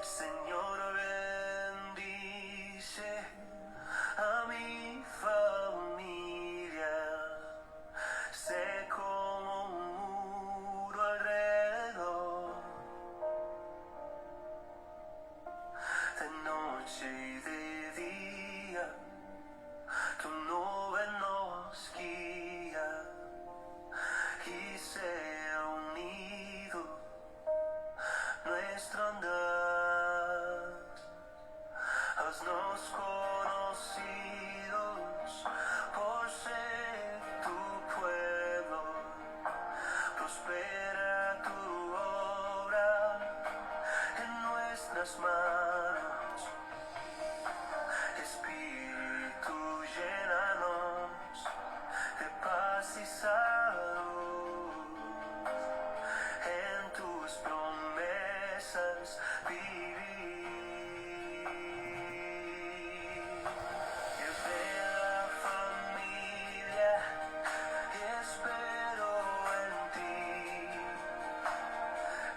Señor, bendice a mi familia. Sé como un muro alrededor, de noche y de día, tu nube nos guía y sea unido nuestro andar. Haznos conocidos por ser tu pueblo. Prospera tu obra en nuestras manos. Espíritu, llénanos de paz y salud. En tus promesas vivir. Dios de la familia, espero en ti.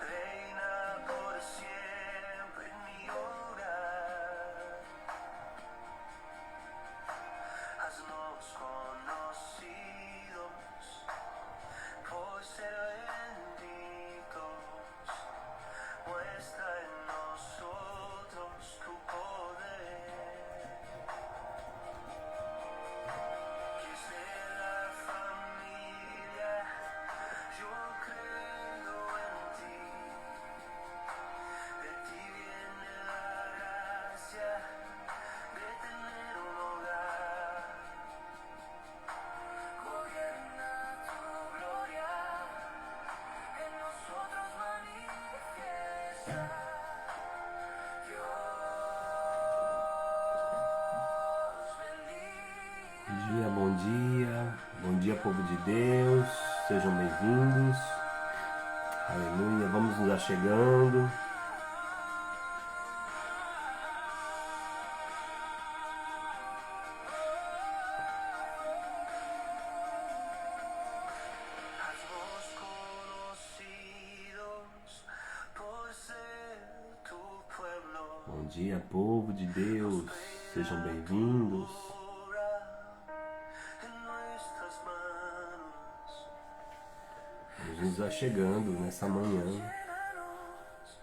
Reina por siempre en mi hogar. Haznos conocidos por ser benditos. Muestra en nosotros tu poder. Dios de la familia, yo creo en ti. De ti viene la gracia de tener un hogar. Gobierna tu gloria en nosotros manifiesta. Dios bendiga. Bom dia, povo de Deus, sejam bem-vindos, aleluia, vamos nos achegando. Haznos conocidos por ser tu pueblo. Bom dia, povo de Deus, sejam bem-vindos. En nuestras manos. Vamos nos achegando nessa manhã. Llénanos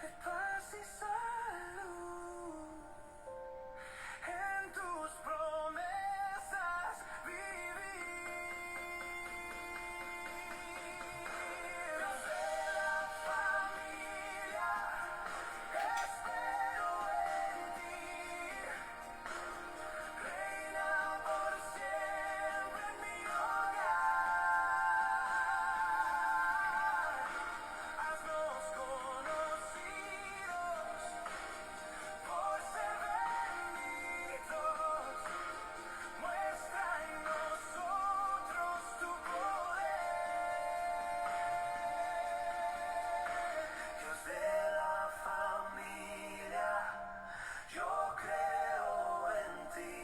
de paz y salud. En tus promesas vivir. Dios de la familia, espero en ti. Reina por siempre en mi hogar. Haznos conocidos por ser benditos. Muestra en nosotros tu poder. Dios de la familia, yo creo en ti.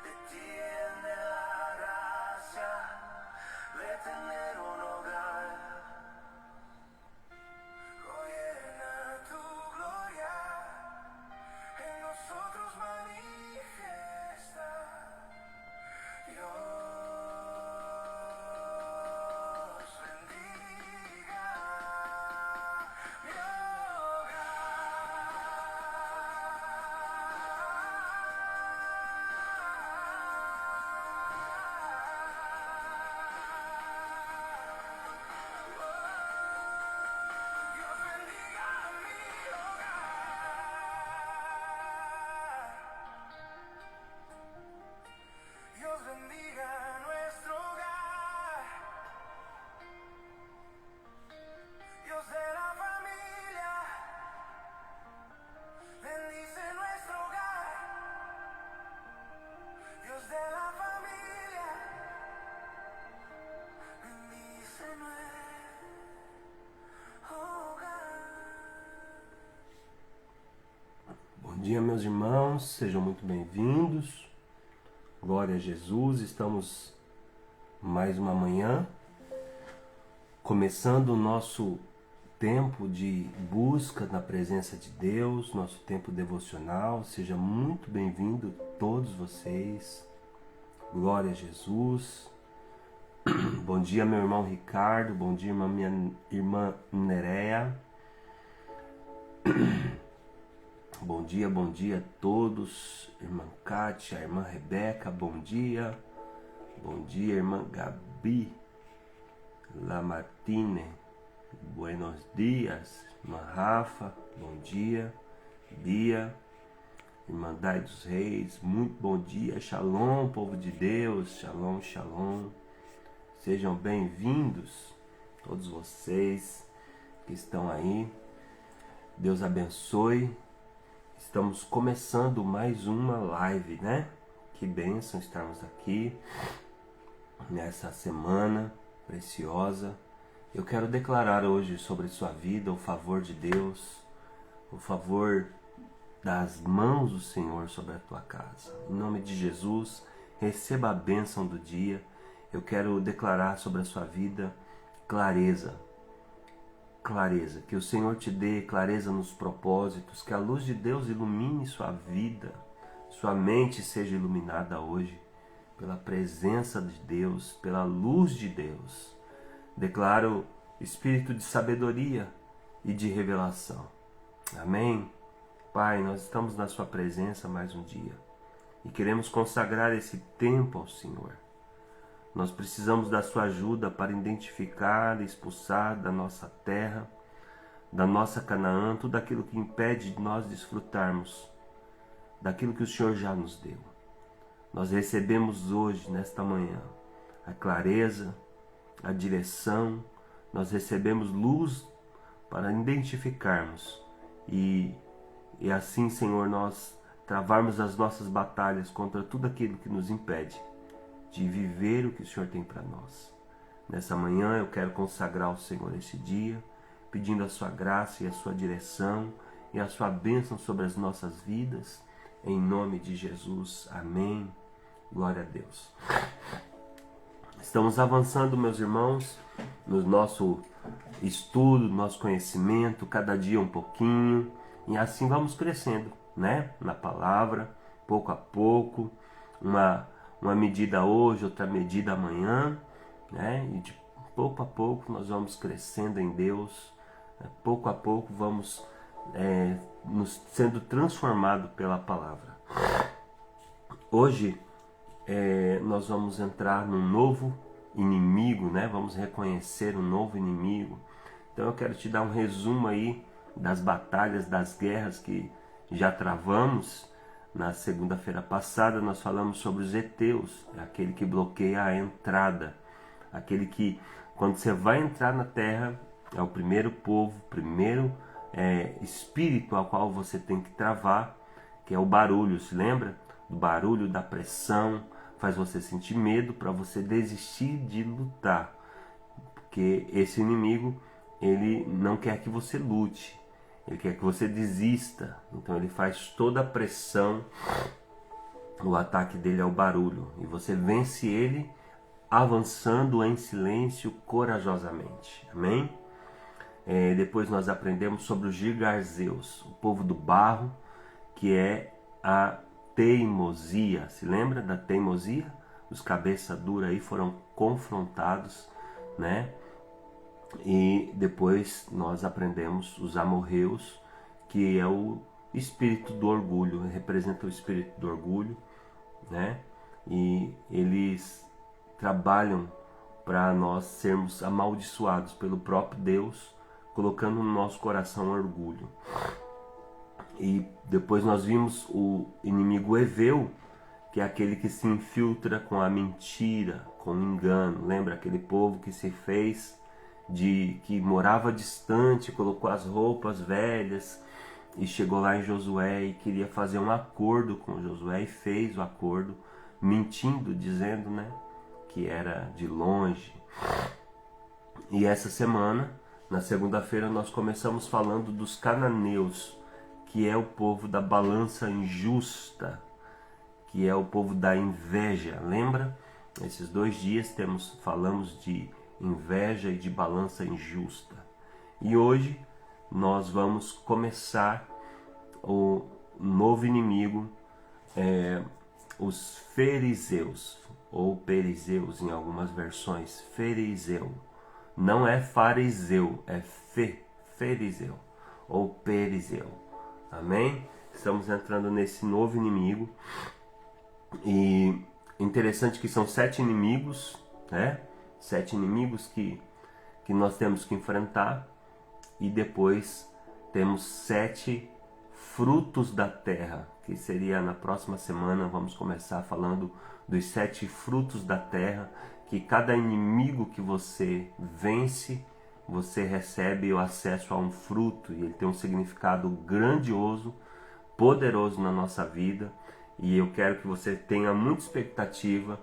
De ti viene la gracia de tener un hogar. Gobierna tu gloria en nosotros manifiesta. Dios bendiga mi hogar. Dios bendiga mi hogar. Dios bendiga nuestro hogar. Dios de la familia, bendice nuestro hogar. Dios de la familia, bendice nuestro hogar. Bom dia, meus irmãos, sejam muito bem-vindos. Glória a Jesus, estamos mais uma manhã, começando o nosso tempo de busca na presença de Deus, nosso tempo devocional. Seja muito bem-vindo todos vocês. Glória a Jesus. Bom dia, meu irmão Ricardo. Bom dia, minha irmã Nerea. Bom dia a todos. Irmã Kátia, irmã Rebeca, bom dia. Bom dia, irmã Gabi Lamartine. Buenos dias. Irmã Rafa, bom dia. Bia, Irmandade dos Reis, muito bom dia. Shalom, povo de Deus. Shalom, shalom. Sejam bem-vindos, todos vocês que estão aí. Deus abençoe. Estamos começando mais uma live, né? Que bênção estarmos aqui nessa semana preciosa. Eu quero declarar hoje sobre sua vida o favor de Deus, o favor das mãos do Senhor sobre a tua casa. Em nome de Jesus, receba a bênção do dia. Eu quero declarar sobre a sua vida clareza, que o Senhor te dê clareza nos propósitos, que a luz de Deus ilumine sua vida, sua mente seja iluminada hoje pela presença de Deus, pela luz de Deus. Declaro espírito de sabedoria e de revelação. Amém? Pai, nós estamos na sua presença mais um dia e queremos consagrar esse tempo ao Senhor. Nós precisamos da sua ajuda para identificar e expulsar da nossa terra, da nossa Canaã, tudo aquilo que impede de nós desfrutarmos daquilo que o Senhor já nos deu. Nós recebemos hoje, nesta manhã, a clareza, a direção, nós recebemos luz para identificarmos e assim, Senhor, nós travarmos as nossas batalhas contra tudo aquilo que nos impede de viver o que o Senhor tem para nós. Nessa manhã eu quero consagrar ao Senhor esse dia, pedindo a sua graça e a sua direção e a sua bênção sobre as nossas vidas, em nome de Jesus. Amém. Glória a Deus. Estamos avançando, meus irmãos, no nosso estudo, no nosso conhecimento, cada dia um pouquinho, e assim vamos crescendo, né? Na palavra, pouco a pouco, uma medida hoje, outra medida amanhã, né? E de pouco a pouco nós vamos crescendo em Deus, né? Pouco a pouco vamos nos sendo transformados pela palavra. Hoje nós vamos entrar num novo inimigo, né? Vamos reconhecer um novo inimigo. Então eu quero te dar um resumo aí das batalhas, das guerras que já travamos. Na segunda-feira passada nós falamos sobre os heteus, aquele que bloqueia a entrada, aquele que, quando você vai entrar na terra, é o primeiro povo, primeiro espírito ao qual você tem que travar, que é o barulho. Se lembra? Do barulho, da pressão, faz você sentir medo para você desistir de lutar, porque esse inimigo, ele não quer que você lute, ele quer que você desista. Então ele faz toda a pressão. O ataque dele é o barulho. E você vence ele avançando em silêncio, corajosamente. Amém? Depois nós aprendemos sobre os gigarzeus, o povo do barro, que é a teimosia. Se lembra da teimosia? Os cabeça dura aí foram confrontados, né? E depois nós aprendemos os amorreus, que é o espírito do orgulho, representa o espírito do orgulho, né? E eles trabalham para nós sermos amaldiçoados pelo próprio Deus, colocando no nosso coração orgulho. E depois nós vimos o inimigo Eveu, que é aquele que se infiltra com a mentira, com o engano. Lembra aquele povo que se fez que morava distante, colocou as roupas velhas e chegou lá em Josué e queria fazer um acordo com Josué e fez o acordo, mentindo, dizendo, né, que era de longe. E essa semana, na segunda-feira, nós começamos falando dos cananeus, que é o povo da balança injusta, que é o povo da inveja. Lembra? Esses 2 dias falamos de inveja e de balança injusta. E hoje nós vamos começar o novo inimigo, os fariseus, ou perizeus em algumas versões. Fariseu. Não é fariseu, é fariseu ou perizeu. Amém? Estamos entrando nesse novo inimigo. E interessante que são 7 inimigos, né? 7 inimigos que nós temos que enfrentar. E depois temos 7 frutos da terra, que seria na próxima semana. Vamos começar falando dos 7 frutos da terra, que cada inimigo que você vence, você recebe o acesso a um fruto, e ele tem um significado grandioso, poderoso na nossa vida. E eu quero que você tenha muita expectativa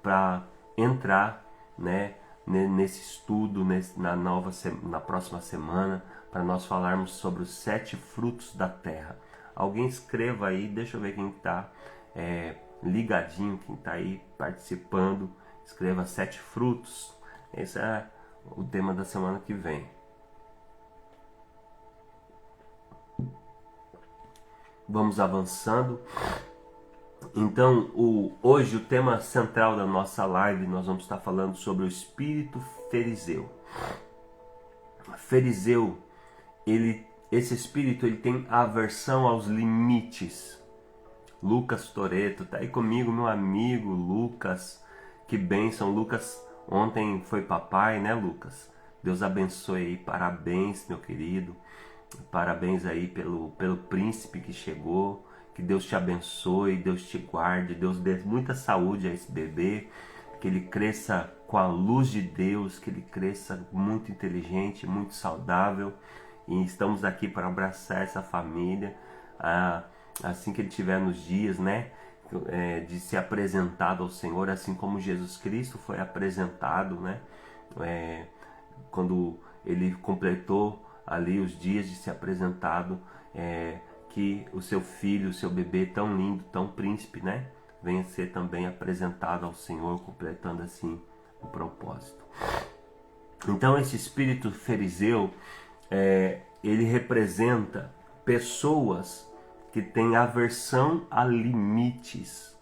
para entrar, né, nesse estudo, na próxima semana, para nós falarmos sobre os 7 frutos da terra. Alguém escreva aí, deixa eu ver quem está ligadinho, quem está aí participando. Escreva 7 frutos. Esse é o tema da semana que vem. Vamos avançando. Então, hoje o tema central da nossa live, nós vamos estar falando sobre o espírito fariseu. Fariseu, esse espírito, ele tem aversão aos limites. Lucas Toreto, tá aí comigo, meu amigo Lucas. Que bênção, Lucas. Ontem foi papai, né, Lucas? Deus abençoe aí, parabéns, meu querido. Parabéns aí pelo príncipe que chegou. Que Deus te abençoe, Deus te guarde, Deus dê muita saúde a esse bebê, que ele cresça com a luz de Deus, que ele cresça muito inteligente, muito saudável. E estamos aqui para abraçar essa família, assim que ele tiver nos dias, né, de ser apresentado ao Senhor, assim como Jesus Cristo foi apresentado, né, quando ele completou ali os dias de ser apresentado, que o seu filho, o seu bebê tão lindo, tão príncipe, né, venha ser também apresentado ao Senhor, completando assim o propósito. Então esse espírito fariseu, ele representa pessoas que têm aversão a limites.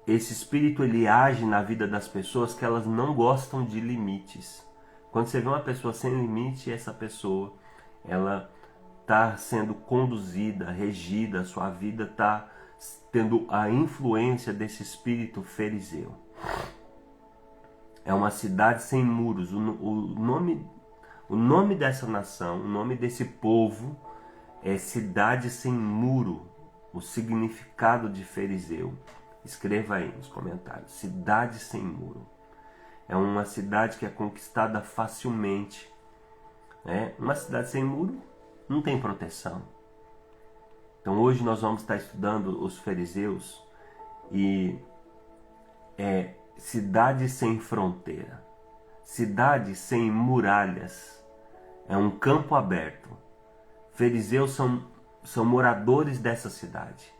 Esse espírito, ele age na vida das pessoas que elas não gostam de limites. Quando você vê uma pessoa sem limite, essa pessoa, ela está sendo conduzida, regida, a sua vida está tendo a influência desse espírito fariseu. É uma cidade sem muros. O nome dessa nação, o nome desse povo é cidade sem muro. O significado de fariseu. Escreva aí nos comentários. Cidade sem muro. É uma cidade que é conquistada facilmente. Uma cidade sem muro não tem proteção. Então hoje nós vamos estar estudando os fariseus e cidade sem fronteira, cidade sem muralhas, é um campo aberto. Fariseus são moradores dessa cidade.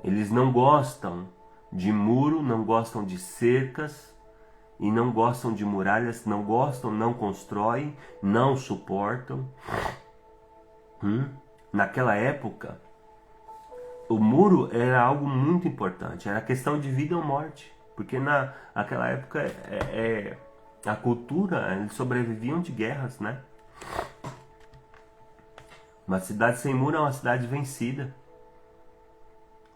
Eles não gostam de muro, não gostam de cercas e não gostam de muralhas, não gostam, não constroem, não suportam. Naquela época, o muro era algo muito importante, era questão de vida ou morte, porque naquela época a cultura, eles sobreviviam de guerras, né? Uma cidade sem muro é uma cidade vencida.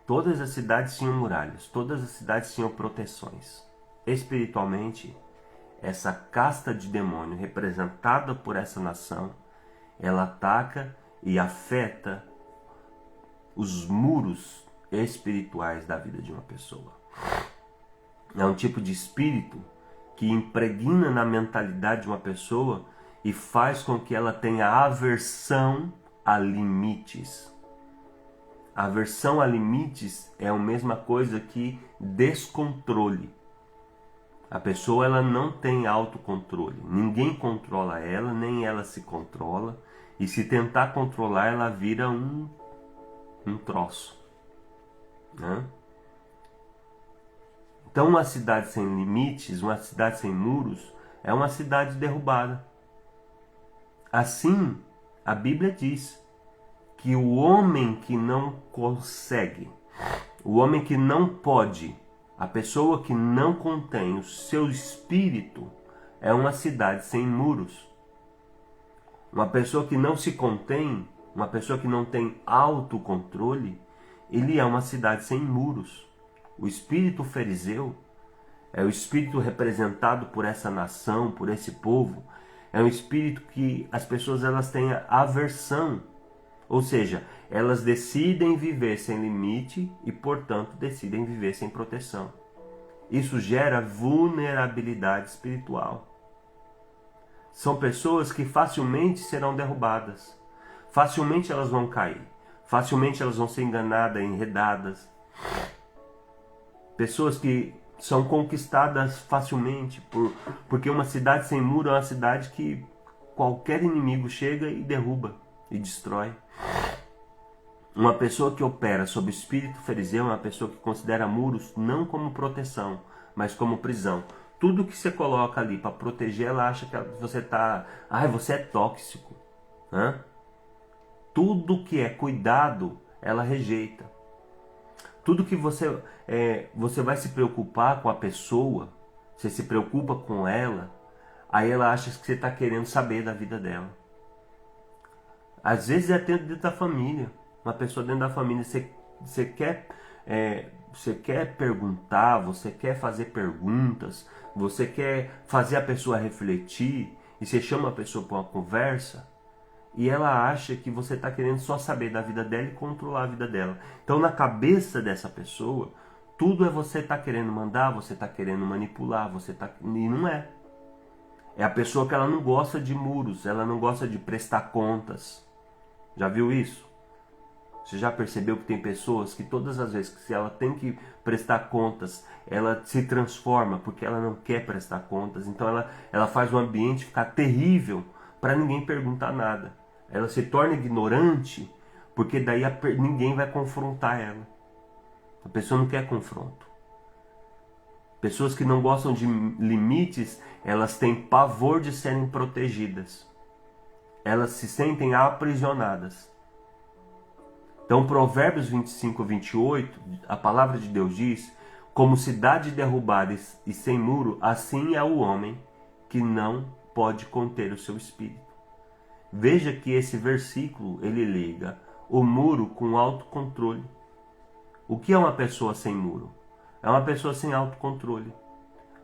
Todas as cidades tinham muralhas, todas as cidades tinham proteções. Espiritualmente, essa casta de demônio representada por essa nação, ela ataca e afeta os muros espirituais da vida de uma pessoa. É um tipo de espírito que impregna na mentalidade de uma pessoa e faz com que ela tenha aversão a limites. A aversão a limites é a mesma coisa que descontrole. A pessoa, ela não tem autocontrole. Ninguém controla ela, nem ela se controla. E se tentar controlar, ela vira um troço, né? Então uma cidade sem limites, uma cidade sem muros, é uma cidade derrubada. Assim, a Bíblia diz que o homem que não consegue, o homem que não pode, a pessoa que não contém o seu espírito, é uma cidade sem muros. Uma pessoa que não se contém, uma pessoa que não tem autocontrole, ele é uma cidade sem muros. O espírito fariseu é o espírito representado por essa nação, por esse povo. É um espírito que as pessoas elas têm aversão. Ou seja, elas decidem viver sem limite e, portanto, decidem viver sem proteção. Isso gera vulnerabilidade espiritual. São pessoas que facilmente serão derrubadas. Facilmente elas vão cair. Facilmente elas vão ser enganadas, enredadas. Pessoas que são conquistadas facilmente, porque uma cidade sem muro é uma cidade que qualquer inimigo chega e derruba e destrói. Uma pessoa que opera sob o espírito fariseu é uma pessoa que considera muros não como proteção, mas como prisão. Tudo que você coloca ali para proteger, ela acha que você tá, você é tóxico. Tudo que é cuidado, ela rejeita. Tudo que você vai se preocupar com a pessoa, você se preocupa com ela, aí ela acha que você está querendo saber da vida dela. Às vezes é dentro da família. Uma pessoa dentro da família, você quer perguntar, você quer fazer perguntas, você quer fazer a pessoa refletir, e você chama a pessoa para uma conversa, e ela acha que você está querendo só saber da vida dela e controlar a vida dela. Então, na cabeça dessa pessoa, tudo é você estar querendo mandar, você está querendo manipular, e não é. É a pessoa que ela não gosta de muros, ela não gosta de prestar contas. Já viu isso? Você já percebeu que tem pessoas que todas as vezes que ela tem que prestar contas, ela se transforma porque ela não quer prestar contas. Então ela faz o ambiente ficar terrível para ninguém perguntar nada. Ela se torna ignorante porque daí ninguém vai confrontar ela. A pessoa não quer confronto. Pessoas que não gostam de limites, elas têm pavor de serem protegidas. Elas se sentem aprisionadas. Então, Provérbios 25, 28, a palavra de Deus diz: como cidade derrubada e sem muro, assim é o homem que não pode conter o seu espírito. Veja que esse versículo, ele liga o muro com autocontrole. O que é uma pessoa sem muro? É uma pessoa sem autocontrole.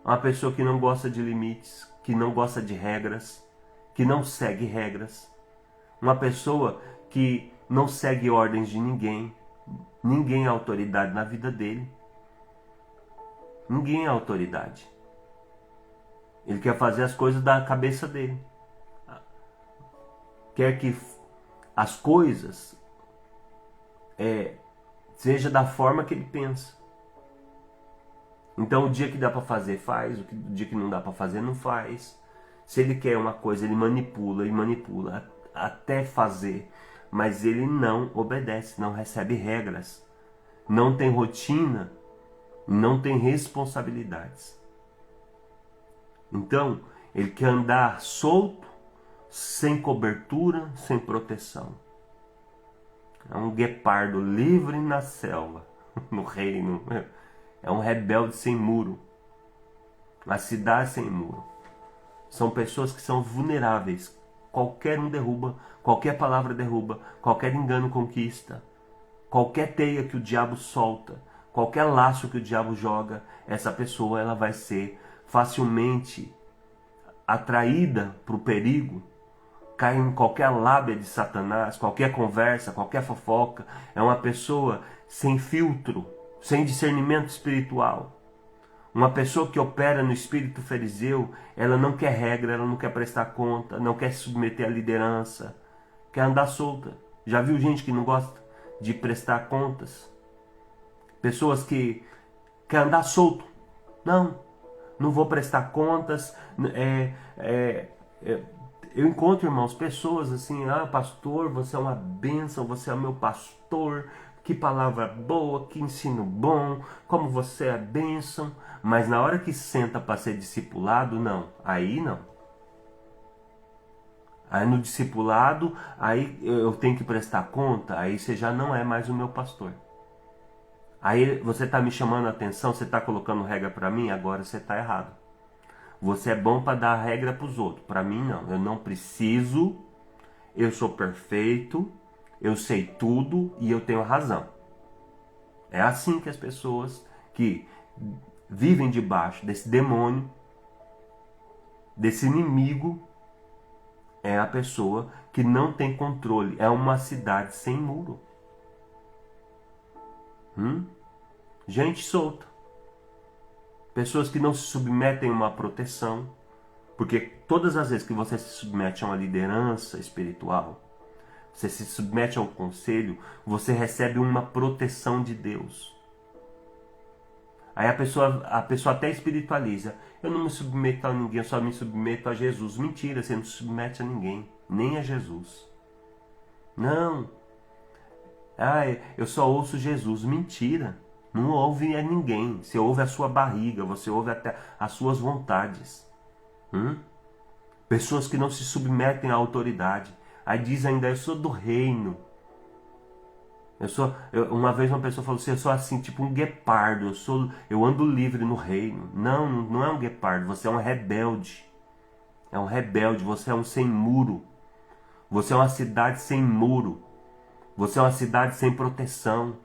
Uma pessoa que não gosta de limites, que não gosta de regras, que não segue regras. Uma pessoa que não segue ordens de ninguém. Ninguém é autoridade na vida dele. Ninguém é autoridade. Ele quer fazer as coisas da cabeça dele. Quer que as coisas seja da forma que ele pensa. Então o dia que dá para fazer, faz. O dia que não dá para fazer, não faz. Se ele quer uma coisa, ele manipula e manipula até fazer. Mas ele não obedece, não recebe regras, não tem rotina, não tem responsabilidades. Então, ele quer andar solto, sem cobertura, sem proteção. É um guepardo livre na selva, no reino. É um rebelde sem muro. Uma cidade sem muro. São pessoas que são vulneráveis. Qualquer um derruba, qualquer palavra derruba, qualquer engano conquista, qualquer teia que o diabo solta, qualquer laço que o diabo joga, essa pessoa ela vai ser facilmente atraída para o perigo, cai em qualquer lábia de Satanás, qualquer conversa, qualquer fofoca. É uma pessoa sem filtro, sem discernimento espiritual. Uma pessoa que opera no espírito fariseu, ela não quer regra, ela não quer prestar conta, não quer se submeter à liderança, quer andar solta. Já viu gente que não gosta de prestar contas? Pessoas que querem andar solto. Não vou prestar contas. Eu encontro, irmãos, pessoas assim: pastor, você é uma bênção, você é o meu pastor, que palavra boa, que ensino bom, como você é bênção. Mas na hora que senta para ser discipulado, não. Aí não. Aí no discipulado, aí eu tenho que prestar conta, aí você já não é mais o meu pastor. Aí você está me chamando a atenção, você está colocando regra para mim, agora você está errado. Você é bom para dar regra para os outros, para mim não. Eu não preciso, eu sou perfeito, eu sei tudo e eu tenho razão. É assim que as pessoas que vivem debaixo desse demônio, desse inimigo, é a pessoa que não tem controle. É uma cidade sem muro. Gente solta. Pessoas que não se submetem a uma proteção. Porque todas as vezes que você se submete a uma liderança espiritual, você se submete a um conselho, você recebe uma proteção de Deus. Aí a pessoa até espiritualiza. Eu não me submeto a ninguém, eu só me submeto a Jesus. Mentira, você não se submete a ninguém, nem a Jesus. Não. Eu só ouço Jesus. Mentira. Não ouve a ninguém. Você ouve a sua barriga, você ouve até as suas vontades. Pessoas que não se submetem à autoridade. Aí diz ainda, eu sou do reino. Uma vez uma pessoa falou assim, eu sou assim, tipo um guepardo, eu ando livre no reino. Não, não é um guepardo, você é um rebelde. É um rebelde, você é um sem muro. Você é uma cidade sem muro. Você é uma cidade sem proteção.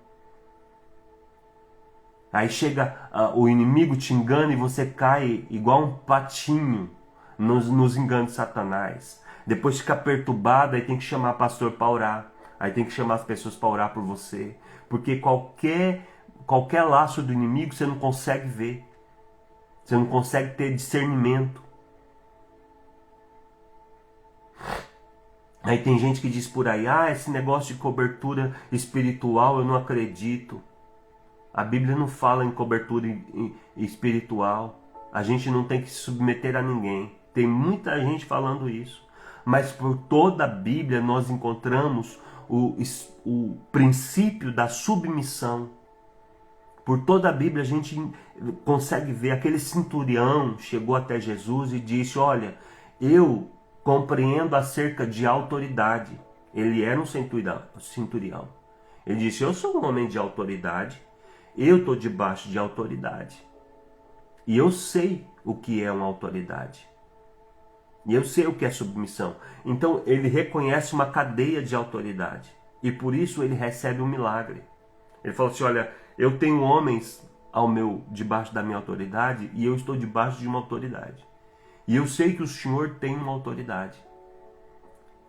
Aí chega o inimigo, te engana e você cai igual um patinho nos enganos de Satanás. Depois fica perturbado, aí tem que chamar pastor para orar. Aí tem que chamar as pessoas para orar por você. Porque qualquer laço do inimigo você não consegue ver. Você não consegue ter discernimento. Aí tem gente que diz por aí, esse negócio de cobertura espiritual eu não acredito. A Bíblia não fala em cobertura espiritual. A gente não tem que se submeter a ninguém. Tem muita gente falando isso. Mas por toda a Bíblia nós encontramos o princípio da submissão. Por toda a Bíblia a gente consegue ver aquele centurião chegou até Jesus e disse, olha, eu compreendo acerca de autoridade. Ele era um centurião. Ele disse, eu sou um homem de autoridade, eu estou debaixo de autoridade. E eu sei o que é uma autoridade. E eu sei o que é submissão. Então ele reconhece uma cadeia de autoridade. E por isso ele recebe um milagre. Ele fala assim, olha, eu tenho homens debaixo da minha autoridade e eu estou debaixo de uma autoridade. E eu sei que o Senhor tem uma autoridade.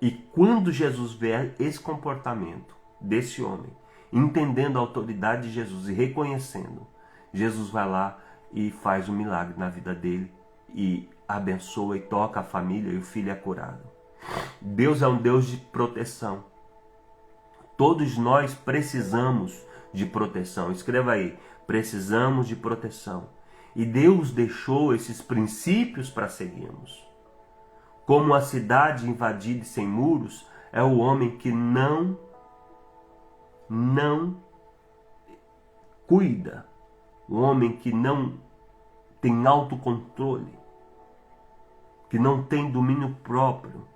E quando Jesus vê esse comportamento desse homem, entendendo a autoridade de Jesus e reconhecendo, Jesus vai lá e faz um milagre na vida dele e abençoa e toca a família e o filho é curado. Deus é um Deus de proteção. Todos nós precisamos de proteção. Escreva aí, precisamos de proteção. E Deus deixou esses princípios para seguirmos. Como a cidade invadida e sem muros, é o homem que não cuida. O homem que não tem autocontrole, que não tem domínio próprio.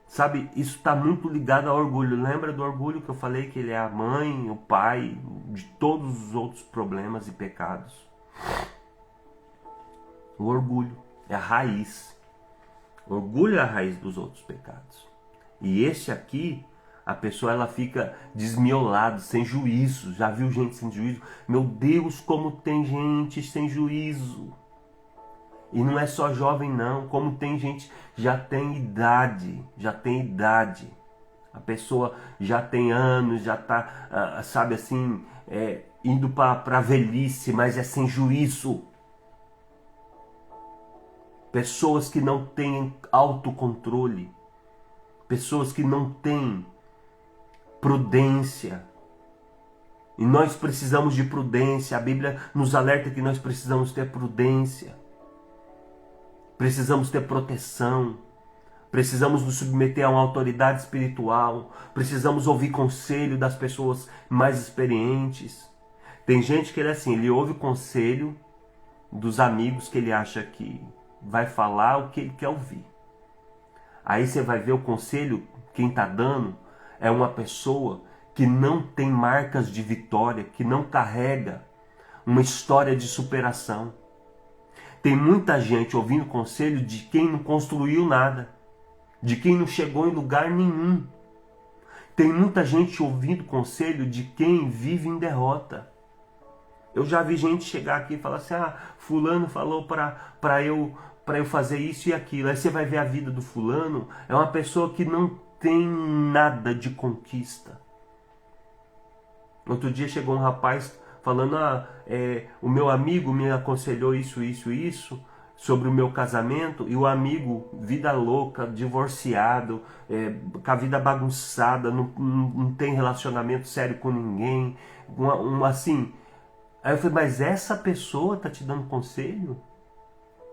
Sabe, isso está muito ligado ao orgulho. Lembra do orgulho que eu falei que ele é a mãe, o pai de todos os outros problemas e pecados? O orgulho é a raiz. O orgulho é a raiz dos outros pecados. E esse aqui, a pessoa ela fica desmiolada, sem juízo. Já viu gente sem juízo? Meu Deus, como tem gente sem juízo. E não é só jovem não, como tem gente já tem idade. A pessoa já tem anos, já está, sabe assim, indo para a velhice, mas é sem juízo. Pessoas que não têm autocontrole. Pessoas que não têm prudência. E nós precisamos de prudência. A Bíblia nos alerta que nós precisamos ter prudência. Precisamos ter proteção. precisamos nos submeter a uma autoridade espiritual, precisamos ouvir conselho das pessoas mais experientes. Tem gente que ele é assim, ele ouve o conselho dos amigos que ele acha que vai falar o que ele quer ouvir. Aí você vai ver o conselho, quem está dando é uma pessoa que não tem marcas de vitória, que não carrega uma história de superação. Tem muita gente ouvindo conselho de quem não construiu nada, de quem não chegou em lugar nenhum. Tem muita gente ouvindo conselho de quem vive em derrota. Eu já vi gente chegar aqui e falar assim, fulano falou para eu fazer isso e aquilo. Aí você vai ver a vida do fulano, é uma pessoa que não tem nada de conquista. Outro dia chegou um rapaz falando, o meu amigo me aconselhou isso sobre o meu casamento, e o amigo, vida louca, divorciado, com a vida bagunçada, não tem relacionamento sério com ninguém, assim. Aí eu falei, mas essa pessoa está te dando conselho?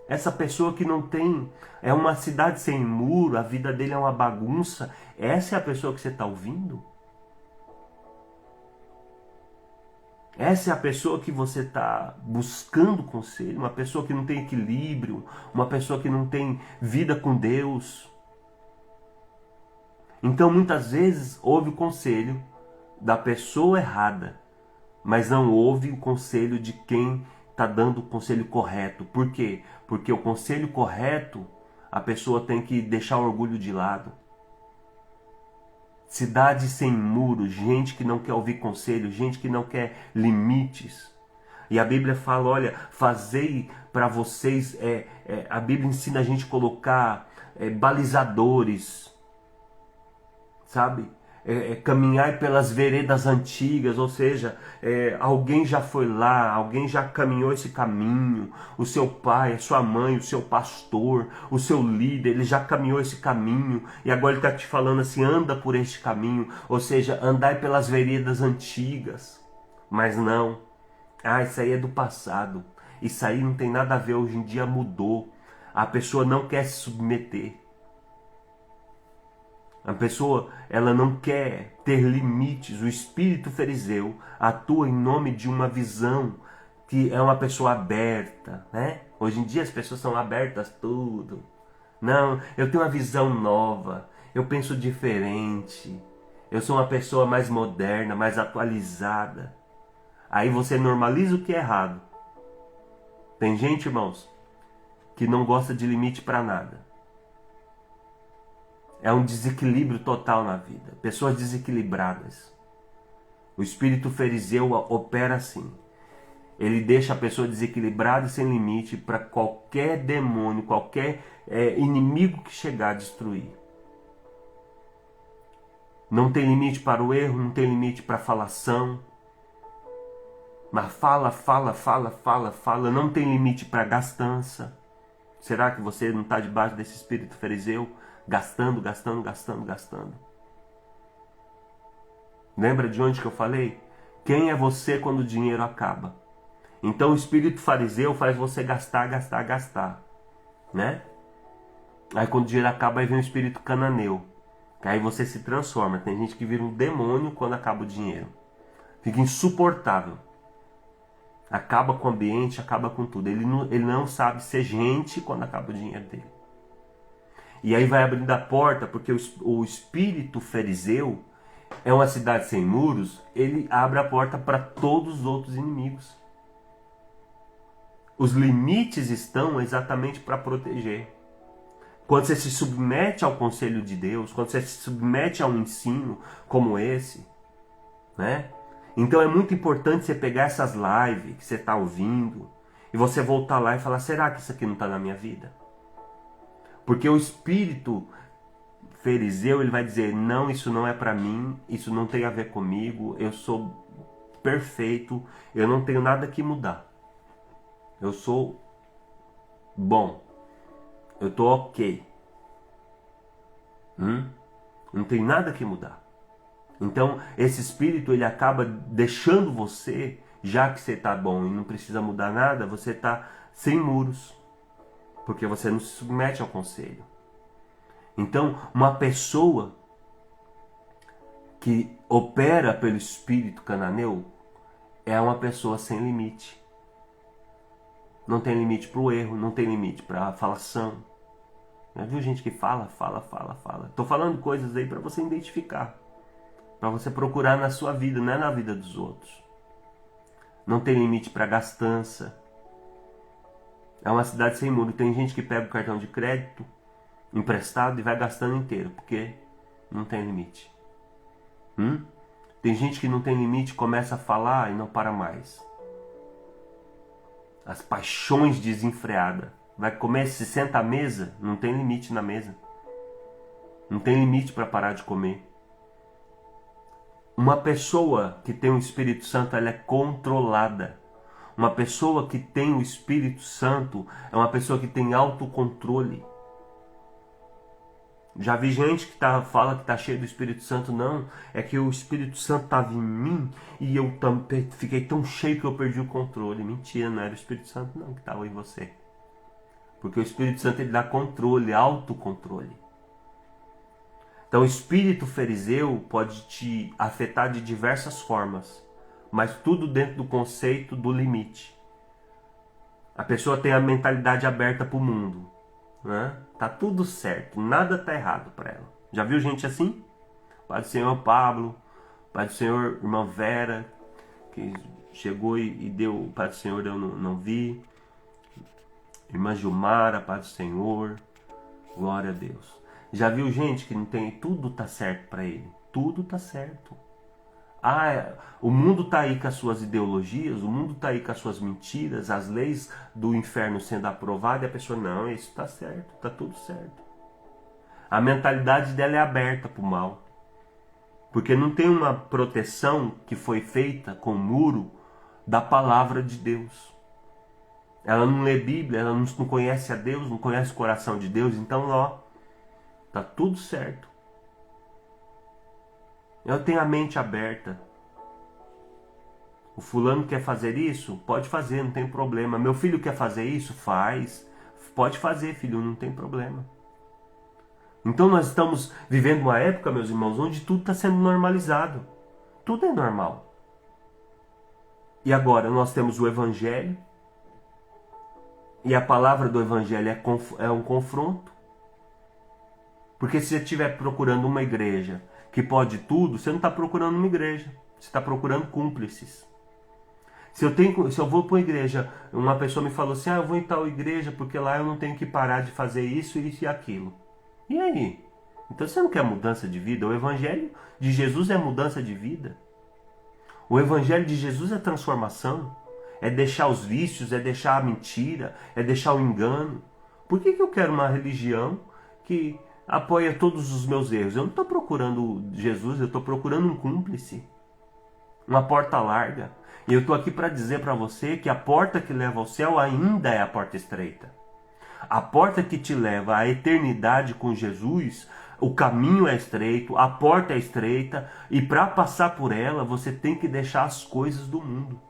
Essa pessoa que não tem, é uma cidade sem muro, a vida dele é uma bagunça, essa é a pessoa que você está ouvindo? Essa é a pessoa que você está buscando conselho, uma pessoa que não tem equilíbrio, uma pessoa que não tem vida com Deus. Então muitas vezes ouve o conselho da pessoa errada, mas não ouve o conselho de quem está dando o conselho correto. Por quê? Porque o conselho correto, a pessoa tem que deixar o orgulho de lado. Cidade sem muros, gente que não quer ouvir conselho, gente que não quer limites. E a Bíblia fala, olha, fazei para vocês, a Bíblia ensina a gente a colocar balizadores, sabe? Caminhar pelas veredas antigas, ou seja, alguém já foi lá, alguém já caminhou esse caminho, o seu pai, a sua mãe, o seu pastor, o seu líder, ele já caminhou esse caminho, e agora ele está te falando assim, anda por este caminho, ou seja, andai pelas veredas antigas. Mas não, isso aí é do passado, isso aí não tem nada a ver, hoje em dia mudou, a pessoa não quer se submeter. A pessoa, ela não quer ter limites. O espírito fariseu atua em nome de uma visão que é uma pessoa aberta, né? Hoje em dia as pessoas são abertas a tudo. Não, eu tenho uma visão nova, eu penso diferente, eu sou uma pessoa mais moderna, mais atualizada. Aí você normaliza o que é errado. Tem gente, irmãos, que não gosta de limite para nada. É um desequilíbrio total na vida. Pessoas desequilibradas. O espírito fariseu opera assim. Ele deixa a pessoa desequilibrada e sem limite para qualquer demônio, qualquer inimigo que chegar a destruir. Não tem limite para o erro, não tem limite para a falação. Mas fala. Não tem limite para a gastança. Será que você não está debaixo desse espírito fariseu? Gastando. Lembra de onde que eu falei? Quem é você quando o dinheiro acaba? Então o espírito fariseu faz você gastar, né? Aí quando o dinheiro acaba, aí vem o espírito cananeu. Aí você se transforma. Tem gente que vira um demônio quando acaba o dinheiro. Fica insuportável. Acaba com o ambiente, acaba com tudo. Ele não sabe ser gente quando acaba o dinheiro dele. E aí vai abrindo a porta, porque o espírito fariseu é uma cidade sem muros, ele abre a porta para todos os outros inimigos. Os limites estão exatamente para proteger. Quando você se submete ao conselho de Deus, quando você se submete a um ensino como esse, né? Então é muito importante você pegar essas lives que você está ouvindo e você voltar lá e falar, será que isso aqui não está na minha vida? Porque o espírito fariseu, ele vai dizer, não, isso não é para mim, isso não tem a ver comigo, eu sou perfeito, eu não tenho nada que mudar. Eu sou bom, eu tô ok. Não tem nada que mudar. Então, esse espírito, ele acaba deixando você, já que você tá bom e não precisa mudar nada, você tá sem muros. Porque você não se submete ao conselho. Então, uma pessoa que opera pelo espírito cananeu é uma pessoa sem limite. Não tem limite para o erro, não tem limite para a falação. Já viu gente que fala? Estou falando coisas aí para você identificar. Para você procurar na sua vida, não é na vida dos outros. Não tem limite para gastança. É uma cidade sem muro. Tem gente que pega o cartão de crédito emprestado e vai gastando inteiro, porque não tem limite. Tem gente que não tem limite, começa a falar e não para mais. As paixões desenfreadas. Vai comer, se senta à mesa, não tem limite na mesa. Não tem limite para parar de comer. Uma pessoa que tem o Espírito Santo, ela é controlada. Uma pessoa que tem o Espírito Santo é uma pessoa que tem autocontrole. Já vi gente que fala que está cheio do Espírito Santo. Não, é que o Espírito Santo estava em mim e eu fiquei tão cheio que eu perdi o controle. Mentira, não era o Espírito Santo não que estava em você. Porque o Espírito Santo ele dá controle, autocontrole. Então o espírito fariseu pode te afetar de diversas formas, mas tudo dentro do conceito do limite. A pessoa tem a mentalidade aberta para o mundo. Né? Tá tudo certo, nada tá errado para ela. Já viu gente assim? Pai do Senhor Pablo, Pai do Senhor irmã Vera, que chegou e deu, Pai do Senhor eu não vi. Irmã Gilmara, Pai do Senhor, glória a Deus. Já viu gente que não tem, tudo tá certo para ele, tudo tá certo. O mundo tá aí com as suas ideologias, o mundo tá aí com as suas mentiras, as leis do inferno sendo aprovadas, e a pessoa, não, isso tá certo, tá tudo certo. A mentalidade dela é aberta para o mal. Porque não tem uma proteção que foi feita com o muro da palavra de Deus. Ela não lê Bíblia, ela não conhece a Deus, não conhece o coração de Deus, então tá tudo certo. Eu tenho a mente aberta. O fulano quer fazer isso? Pode fazer, não tem problema. Meu filho quer fazer isso? Faz. Pode fazer, filho, não tem problema. Então nós estamos vivendo uma época, meus irmãos, onde tudo está sendo normalizado. Tudo é normal. E agora nós temos o Evangelho. E a palavra do Evangelho é um confronto. Porque se você estiver procurando uma igreja que pode tudo, você não está procurando uma igreja. Você está procurando cúmplices. Se eu vou para uma igreja, uma pessoa me falou assim, eu vou em tal igreja porque lá eu não tenho que parar de fazer isso e aquilo. E aí? Então você não quer mudança de vida? O Evangelho de Jesus é mudança de vida. O Evangelho de Jesus é transformação. É deixar os vícios, é deixar a mentira, é deixar o engano. Por que eu quero uma religião que apoia todos os meus erros? Eu não estou procurando Jesus, eu estou procurando um cúmplice. Uma porta larga. E eu estou aqui para dizer para você que a porta que leva ao céu ainda é a porta estreita. A porta que te leva à eternidade com Jesus, o caminho é estreito, a porta é estreita, e para passar por ela você tem que deixar as coisas do mundo.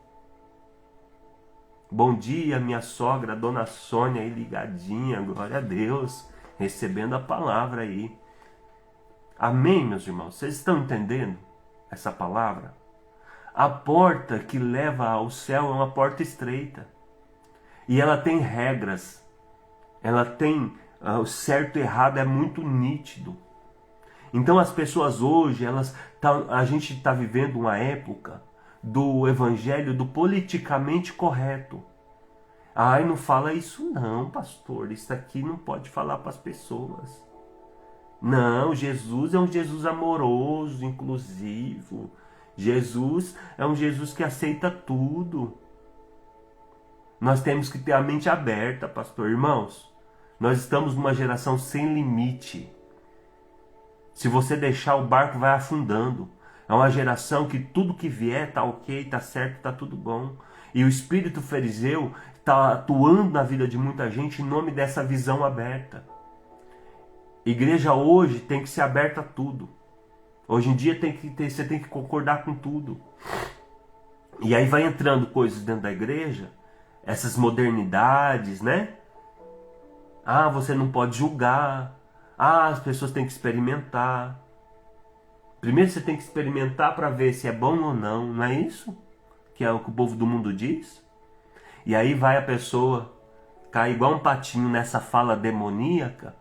Bom dia, minha sogra, Dona Sônia aí ligadinha, glória a Deus, recebendo a palavra aí. Amém, meus irmãos? Vocês estão entendendo essa palavra? A porta que leva ao céu é uma porta estreita. E ela tem regras. Ela tem o certo e errado, é muito nítido. Então as pessoas hoje, a gente está vivendo uma época do evangelho do politicamente correto. Ai, não fala isso não, pastor. Isso aqui não pode falar para as pessoas. Não, Jesus é um Jesus amoroso, inclusivo. Jesus é um Jesus que aceita tudo. Nós temos que ter a mente aberta, pastor. Irmãos, nós estamos numa geração sem limite. Se você deixar, o barco vai afundando. É uma geração que tudo que vier está ok, está certo, está tudo bom. E o espírito fariseu está atuando na vida de muita gente em nome dessa visão aberta. Igreja hoje tem que ser aberta a tudo. Hoje em dia você tem que concordar com tudo. E aí vai entrando coisas dentro da igreja, essas modernidades, né? Você não pode julgar. Ah, as pessoas têm que experimentar. Primeiro você tem que experimentar para ver se é bom ou não, não é isso? Que é o que o povo do mundo diz? E aí vai a pessoa cair igual um patinho nessa fala demoníaca,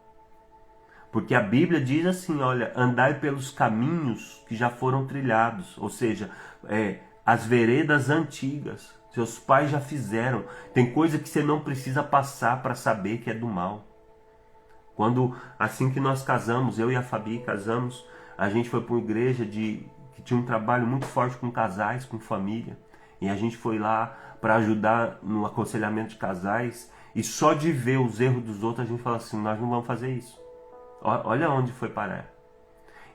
porque a Bíblia diz assim, olha, andai pelos caminhos que já foram trilhados, ou seja, as veredas antigas, seus pais já fizeram. Tem coisa que você não precisa passar para saber que é do mal. Quando, assim que nós casamos, eu e a Fabi casamos, a gente foi para uma igreja que tinha um trabalho muito forte com casais, com família. E a gente foi lá para ajudar no aconselhamento de casais. E só de ver os erros dos outros, a gente fala assim, nós não vamos fazer isso. Olha onde foi parar.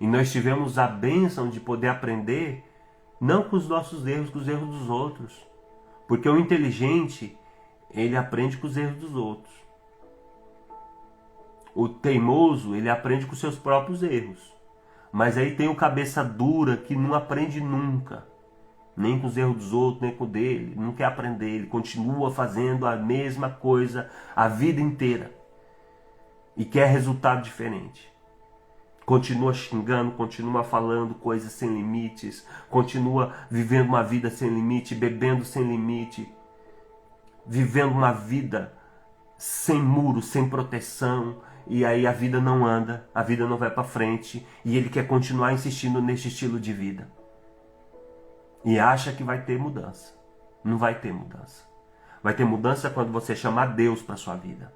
E nós tivemos a bênção de poder aprender, não com os nossos erros, com os erros dos outros. Porque o inteligente, ele aprende com os erros dos outros. O teimoso, ele aprende com os seus próprios erros. Mas aí tem o cabeça dura que não aprende nunca. Nem com os erros dos outros, nem com o dele. Não quer aprender, ele continua fazendo a mesma coisa a vida inteira. E quer resultado diferente. Continua xingando, continua falando coisas sem limites. Continua vivendo uma vida sem limite, bebendo sem limite. Vivendo uma vida sem muro, sem proteção. E aí a vida não anda, a vida não vai para frente. E ele quer continuar insistindo nesse estilo de vida. E acha que vai ter mudança. Não vai ter mudança. Vai ter mudança quando você chamar Deus para sua vida.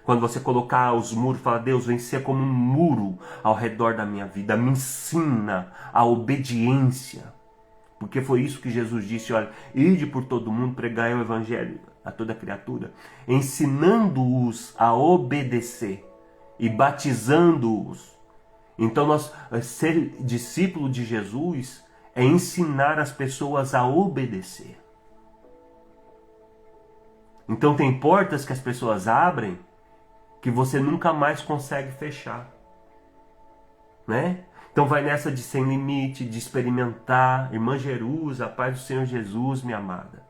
Quando você colocar os muros e falar, Deus, vem ser como um muro ao redor da minha vida. Me ensina a obediência. Porque foi isso que Jesus disse, olha, ide por todo mundo, pregai o evangelho a toda criatura, ensinando-os a obedecer e batizando-os. Então, ser discípulo de Jesus é ensinar as pessoas a obedecer. Então tem portas que as pessoas abrem que você nunca mais consegue fechar, né? Então vai nessa de sem limite, de experimentar. Irmã Jerusa, a paz do Senhor Jesus, minha amada.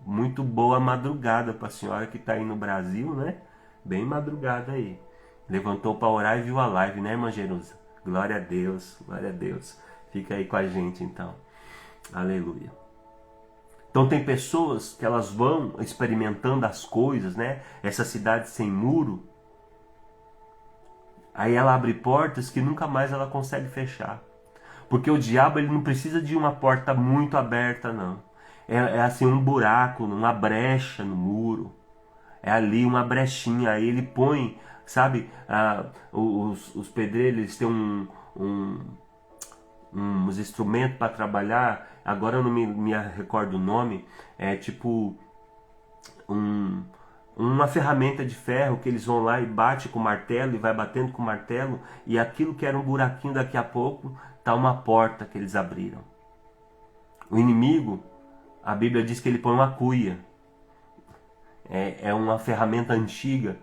Muito boa madrugada para a senhora que está aí no Brasil, né? Bem madrugada aí. Levantou para orar e viu a live, né, irmã Jerusa? Glória a Deus, glória a Deus. Fica aí com a gente, então. Aleluia. Então tem pessoas que elas vão experimentando as coisas, né? Essa cidade sem muro. Aí ela abre portas que nunca mais ela consegue fechar. Porque o diabo ele não precisa de uma porta muito aberta, não. É assim um buraco, uma brecha no muro. É ali uma brechinha. Aí ele põe, sabe? Os pedreiros eles têm uns instrumentos para trabalhar. Agora eu não me recordo o nome. É tipo uma ferramenta de ferro que eles vão lá e bate com o martelo e vai batendo com o martelo, e aquilo que era um buraquinho daqui a pouco está uma porta que eles abriram. O inimigo, a Bíblia diz que ele põe uma cuia. É uma ferramenta antiga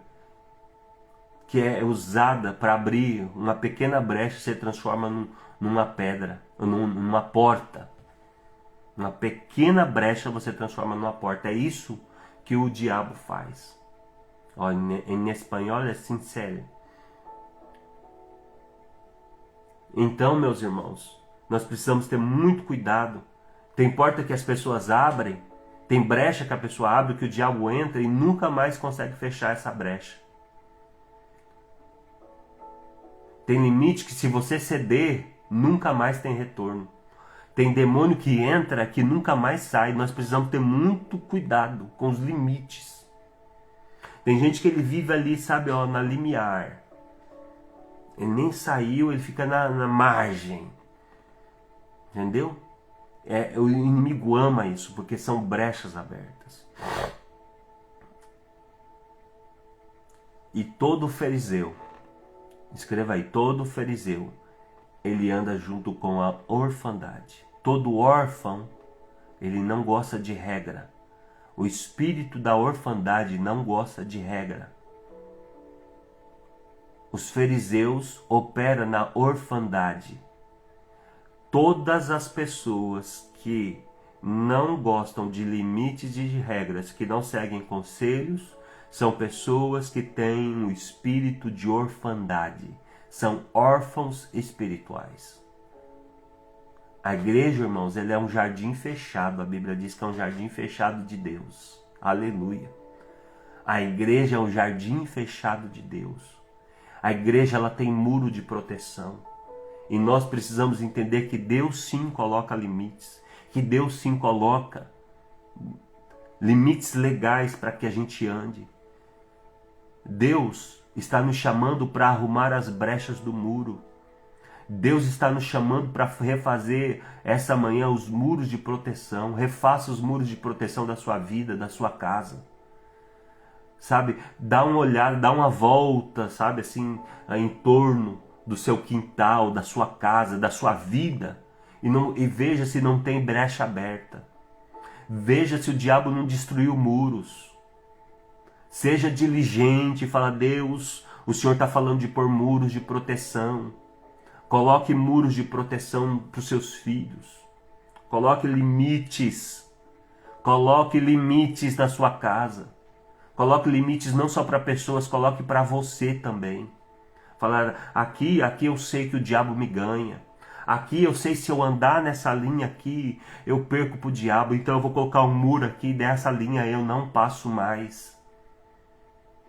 que é usada para abrir uma pequena brecha, se transforma numa pedra, numa porta. Uma pequena brecha você transforma numa porta. É isso que o diabo faz. Em espanhol é sincero. Então, meus irmãos, nós precisamos ter muito cuidado. Tem porta que as pessoas abrem, tem brecha que a pessoa abre, que o diabo entra e nunca mais consegue fechar essa brecha. Tem limite que se você ceder, nunca mais tem retorno. Tem demônio que entra que nunca mais sai. Nós precisamos ter muito cuidado com os limites. Tem gente que ele vive ali, sabe, na limiar. Ele nem saiu, ele fica na margem. Entendeu? O inimigo ama isso, porque são brechas abertas. E todo fariseu, escreva aí, todo fariseu, ele anda junto com a orfandade. Todo órfão, ele não gosta de regra. O espírito da orfandade não gosta de regra. Os fariseus operam na orfandade. Todas as pessoas que não gostam de limites e de regras, que não seguem conselhos, são pessoas que têm um espírito de orfandade. são órfãos espirituais. A igreja, irmãos, ele é um jardim fechado. A Bíblia diz que é um jardim fechado de Deus. Aleluia. A igreja é um jardim fechado de Deus. A igreja, ela tem muro de proteção. E nós precisamos entender que Deus sim coloca limites. Que Deus sim coloca limites legais para que a gente ande. Deus está nos chamando para arrumar as brechas do muro. Deus está nos chamando para refazer essa manhã os muros de proteção. Refaça os muros de proteção da sua vida, da sua casa. Sabe, dá uma olhada, dá uma volta, sabe, assim, em torno do seu quintal, da sua casa, da sua vida. E veja se não tem brecha aberta. Veja se o diabo não destruiu muros. Seja diligente e fala: Deus, o Senhor está falando de pôr muros de proteção. Coloque muros de proteção para os seus filhos. Coloque limites. Coloque limites na sua casa. Coloque limites não só para pessoas, coloque para você também. Falar: aqui eu sei que o diabo me ganha. Aqui eu sei, se eu andar nessa linha aqui, eu perco para o diabo. Então eu vou colocar um muro aqui, dessa linha eu não passo mais.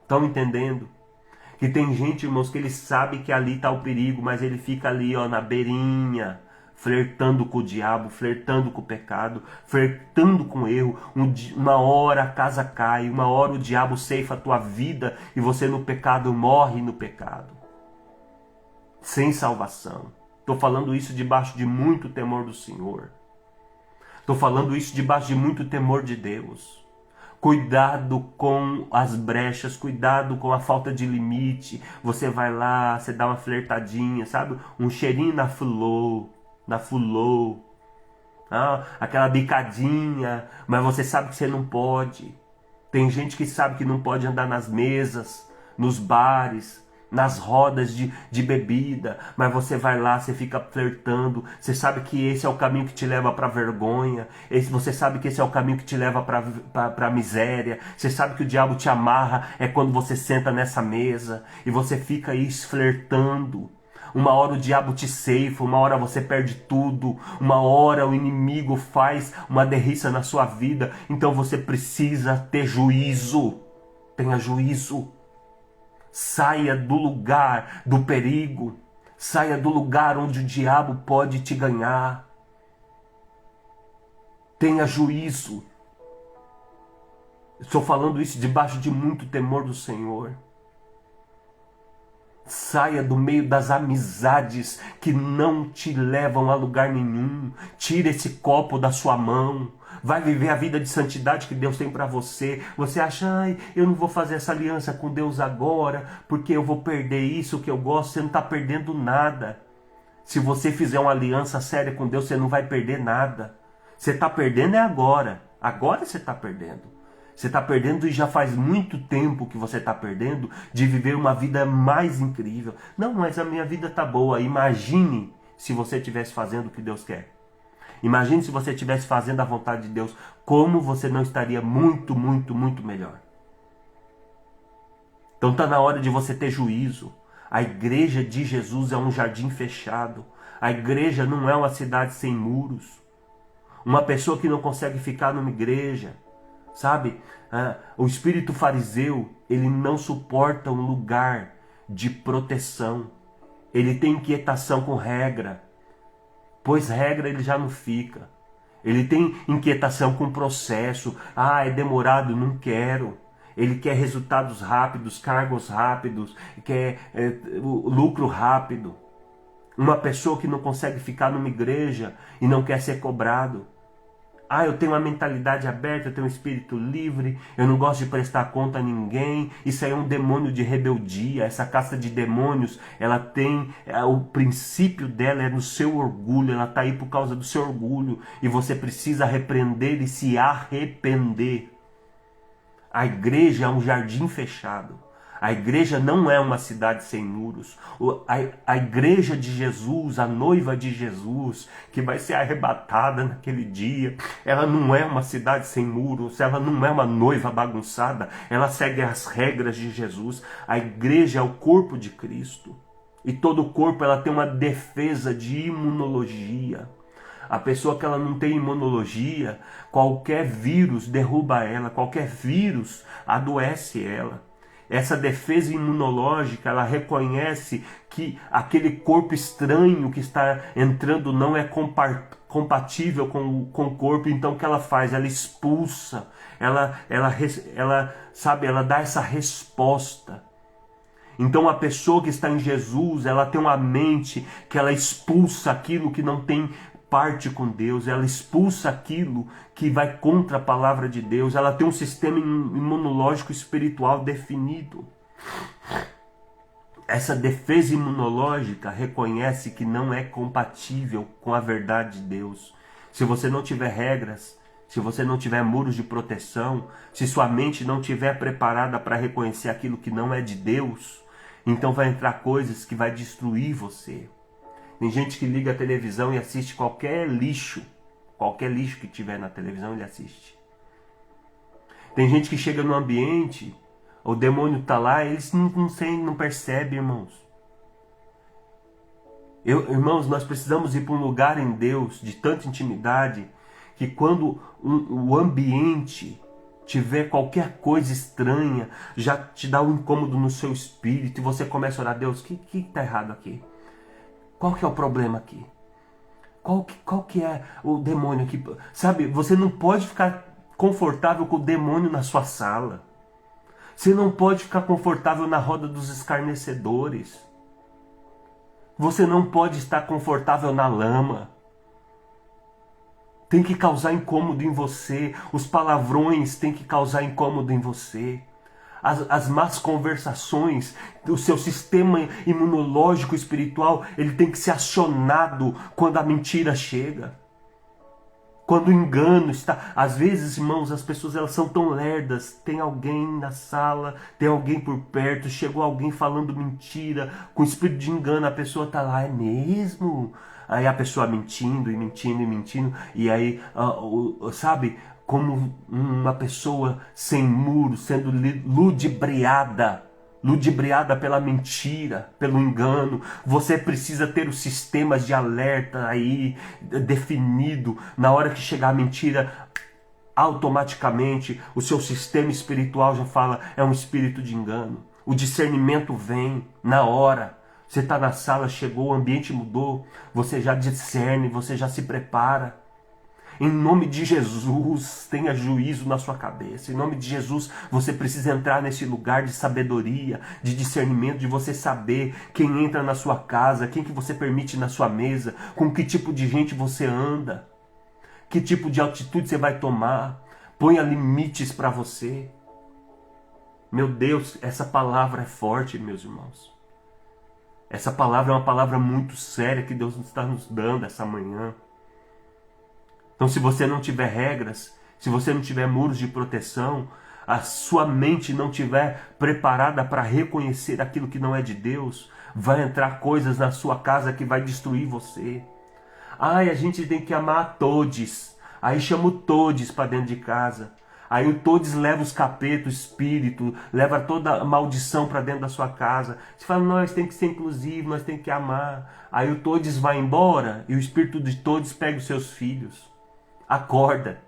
Estão entendendo? Que tem gente, irmãos, que ele sabe que ali está o perigo, mas ele fica ali, ó, na beirinha, flertando com o diabo, flertando com o pecado, flertando com o erro. Uma hora a casa cai, uma hora o diabo ceifa a tua vida e você no pecado morre no pecado. Sem salvação. Estou falando isso debaixo de muito temor do Senhor. Estou falando isso debaixo de muito temor de Deus. Cuidado com as brechas, cuidado com a falta de limite. Você vai lá, você dá uma flertadinha, sabe? Um cheirinho na fulô, aquela bicadinha, mas você sabe que você não pode. Tem gente que sabe que não pode andar nas mesas, nos bares, nas rodas de bebida, mas você vai lá, você fica flertando, você sabe que esse é o caminho que te leva para a vergonha, você sabe que esse é o caminho que te leva para a miséria, você sabe que o diabo te amarra, é quando você senta nessa mesa, e você fica aí flertando. Uma hora o diabo te ceifa, uma hora você perde tudo, uma hora o inimigo faz uma derriça na sua vida, então você precisa ter juízo, tenha juízo. Saia do lugar do perigo. Saia do lugar onde o diabo pode te ganhar. Tenha juízo. Estou falando isso debaixo de muito temor do Senhor. Saia do meio das amizades que não te levam a lugar nenhum. Tira esse copo da sua mão. Vai viver a vida de santidade que Deus tem para você. Você acha: ai, eu não vou fazer essa aliança com Deus agora, porque eu vou perder isso que eu gosto. Você não está perdendo nada. Se você fizer uma aliança séria com Deus, você não vai perder nada. Você está perdendo é agora. Agora você está perdendo. Você está perdendo, e já faz muito tempo que você está perdendo, de viver uma vida mais incrível. Não, mas a minha vida está boa. Imagine se você estivesse fazendo o que Deus quer. Imagine se você estivesse fazendo a vontade de Deus, como você não estaria muito, muito, muito melhor. Então está na hora de você ter juízo. A igreja de Jesus é um jardim fechado. A igreja não é uma cidade sem muros. Uma pessoa que não consegue ficar numa igreja, sabe? O espírito fariseu, ele não suporta um lugar de proteção. Ele tem inquietação com regra. Pois regra ele já não fica. Ele tem inquietação com o processo. É demorado, não quero. Ele quer resultados rápidos, cargos rápidos, quer lucro rápido. Uma pessoa que não consegue ficar numa igreja e não quer ser cobrado. Eu tenho uma mentalidade aberta, eu tenho um espírito livre, eu não gosto de prestar conta a ninguém. Isso aí é um demônio de rebeldia. Essa casta de demônios, ela tem, o princípio dela é no seu orgulho, ela está aí por causa do seu orgulho, e você precisa repreender e se arrepender. A igreja é um jardim fechado. A igreja não é uma cidade sem muros. A igreja de Jesus, a noiva de Jesus, que vai ser arrebatada naquele dia, ela não é uma cidade sem muros, ela não é uma noiva bagunçada, ela segue as regras de Jesus. A igreja é o corpo de Cristo. E todo o corpo ela tem uma defesa de imunologia. A pessoa que ela não tem imunologia, qualquer vírus derruba ela, qualquer vírus adoece ela. Essa defesa imunológica, ela reconhece que aquele corpo estranho que está entrando não é compatível com o corpo, então o que ela faz? Ela expulsa, ela dá essa resposta. Então a pessoa que está em Jesus, ela tem uma mente que ela expulsa aquilo que não tem parte com Deus, ela expulsa aquilo que vai contra a palavra de Deus, ela tem um sistema imunológico espiritual definido. Essa defesa imunológica reconhece que não é compatível com a verdade de Deus. Se você não tiver regras, se você não tiver muros de proteção, se sua mente não estiver preparada para reconhecer aquilo que não é de Deus, então vai entrar coisas que vai destruir você. Tem gente que liga a televisão e assiste qualquer lixo que tiver na televisão ele assiste. Tem gente que chega no ambiente, o demônio está lá, eles não percebem, irmãos. Irmãos, nós precisamos ir para um lugar em Deus de tanta intimidade que quando o ambiente tiver qualquer coisa estranha, já te dá um incômodo no seu espírito e você começa a orar, Deus, o que está errado aqui? Qual que é o problema aqui? Qual que é o demônio aqui? Sabe, você não pode ficar confortável com o demônio na sua sala. Você não pode ficar confortável na roda dos escarnecedores. Você não pode estar confortável na lama. Tem que causar incômodo em você. Os palavrões têm que causar incômodo em você. As más conversações, o seu sistema imunológico espiritual, ele tem que ser acionado quando a mentira chega. Quando o engano está... Às vezes, irmãos, as pessoas elas são tão lerdas. Tem alguém na sala, tem alguém por perto, chegou alguém falando mentira, com espírito de engano, a pessoa está lá, é mesmo? Aí a pessoa mentindo e mentindo e mentindo, e aí, sabe... Como uma pessoa sem muro, sendo ludibriada pela mentira, pelo engano. Você precisa ter os sistemas de alerta aí definido. Na hora que chegar a mentira, automaticamente o seu sistema espiritual já fala, é um espírito de engano. O discernimento vem na hora. Você está na sala, chegou, o ambiente mudou, você já discerne, você já se prepara. Em nome de Jesus, tenha juízo na sua cabeça. Em nome de Jesus, você precisa entrar nesse lugar de sabedoria, de discernimento, de você saber quem entra na sua casa, quem que você permite na sua mesa, com que tipo de gente você anda, que tipo de atitude você vai tomar. Ponha limites para você. Meu Deus, essa palavra é forte, meus irmãos. Essa palavra é uma palavra muito séria que Deus está nos dando essa manhã. Então, se você não tiver regras, se você não tiver muros de proteção, a sua mente não tiver preparada para reconhecer aquilo que não é de Deus, vai entrar coisas na sua casa que vai destruir você. Ai, a gente tem que amar a todes. Aí chama o todes para dentro de casa. Aí o todes leva os capetos, o espírito, leva toda a maldição para dentro da sua casa. Você fala, nós tem que ser inclusivo, nós tem que amar. Aí o todes vai embora e o espírito de todes pega os seus filhos. Acorda,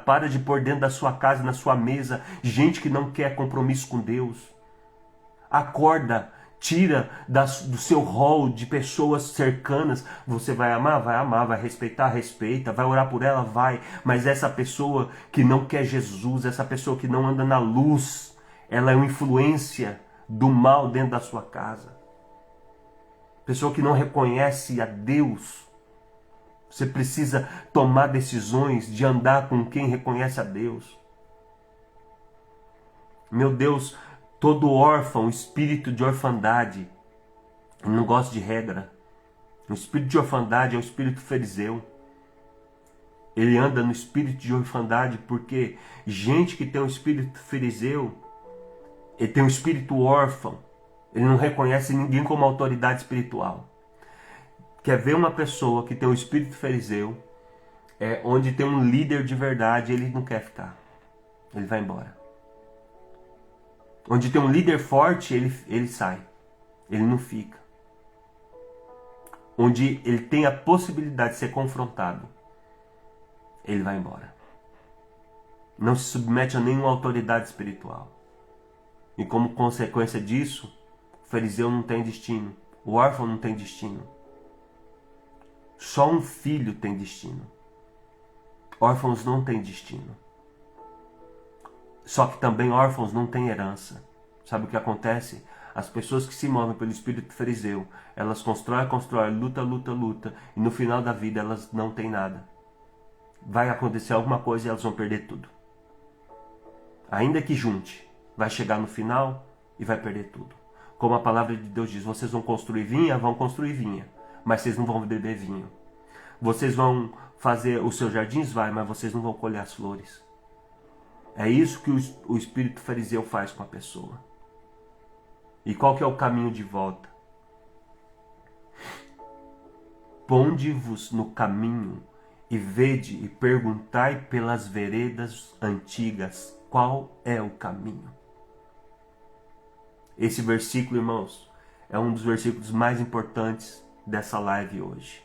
para de pôr dentro da sua casa, na sua mesa, gente que não quer compromisso com Deus. Acorda, tira do seu rol de pessoas cercanas. Você vai amar, vai respeitar, respeita, vai orar por ela, vai. Mas essa pessoa que não quer Jesus, essa pessoa que não anda na luz, ela é uma influência do mal dentro da sua casa. Pessoa que não reconhece a Deus. Você precisa tomar decisões de andar com quem reconhece a Deus. Meu Deus, todo órfão, espírito de orfandade, não gosta de regra. O espírito de orfandade é o espírito fariseu. Ele anda no espírito de orfandade porque gente que tem um espírito fariseu, ele tem um espírito órfão. Ele não reconhece ninguém como autoridade espiritual. Quer ver uma pessoa que tem um espírito fariseu, onde tem um líder de verdade, ele não quer ficar. Ele vai embora. Onde tem um líder forte, ele sai. Ele não fica. Onde ele tem a possibilidade de ser confrontado, ele vai embora. Não se submete a nenhuma autoridade espiritual. E como consequência disso, o fariseu não tem destino. O órfão não tem destino. Só um filho tem destino. Órfãos não têm destino. Só que também órfãos não têm herança. Sabe o que acontece? As pessoas que se movem pelo espírito fariseu, elas constroem, luta, e no final da vida elas não têm nada. Vai acontecer alguma coisa e elas vão perder tudo. Ainda que junte, vai chegar no final e vai perder tudo. Como a palavra de Deus diz, vocês vão construir vinha, mas vocês não vão beber vinho. Vocês vão fazer os seus jardins, mas vocês não vão colher as flores. É isso que o espírito fariseu faz com a pessoa. E qual que é o caminho de volta? Ponde-vos no caminho e vede e perguntai pelas veredas antigas qual é o caminho. Esse versículo, irmãos, é um dos versículos mais importantes dessa live hoje.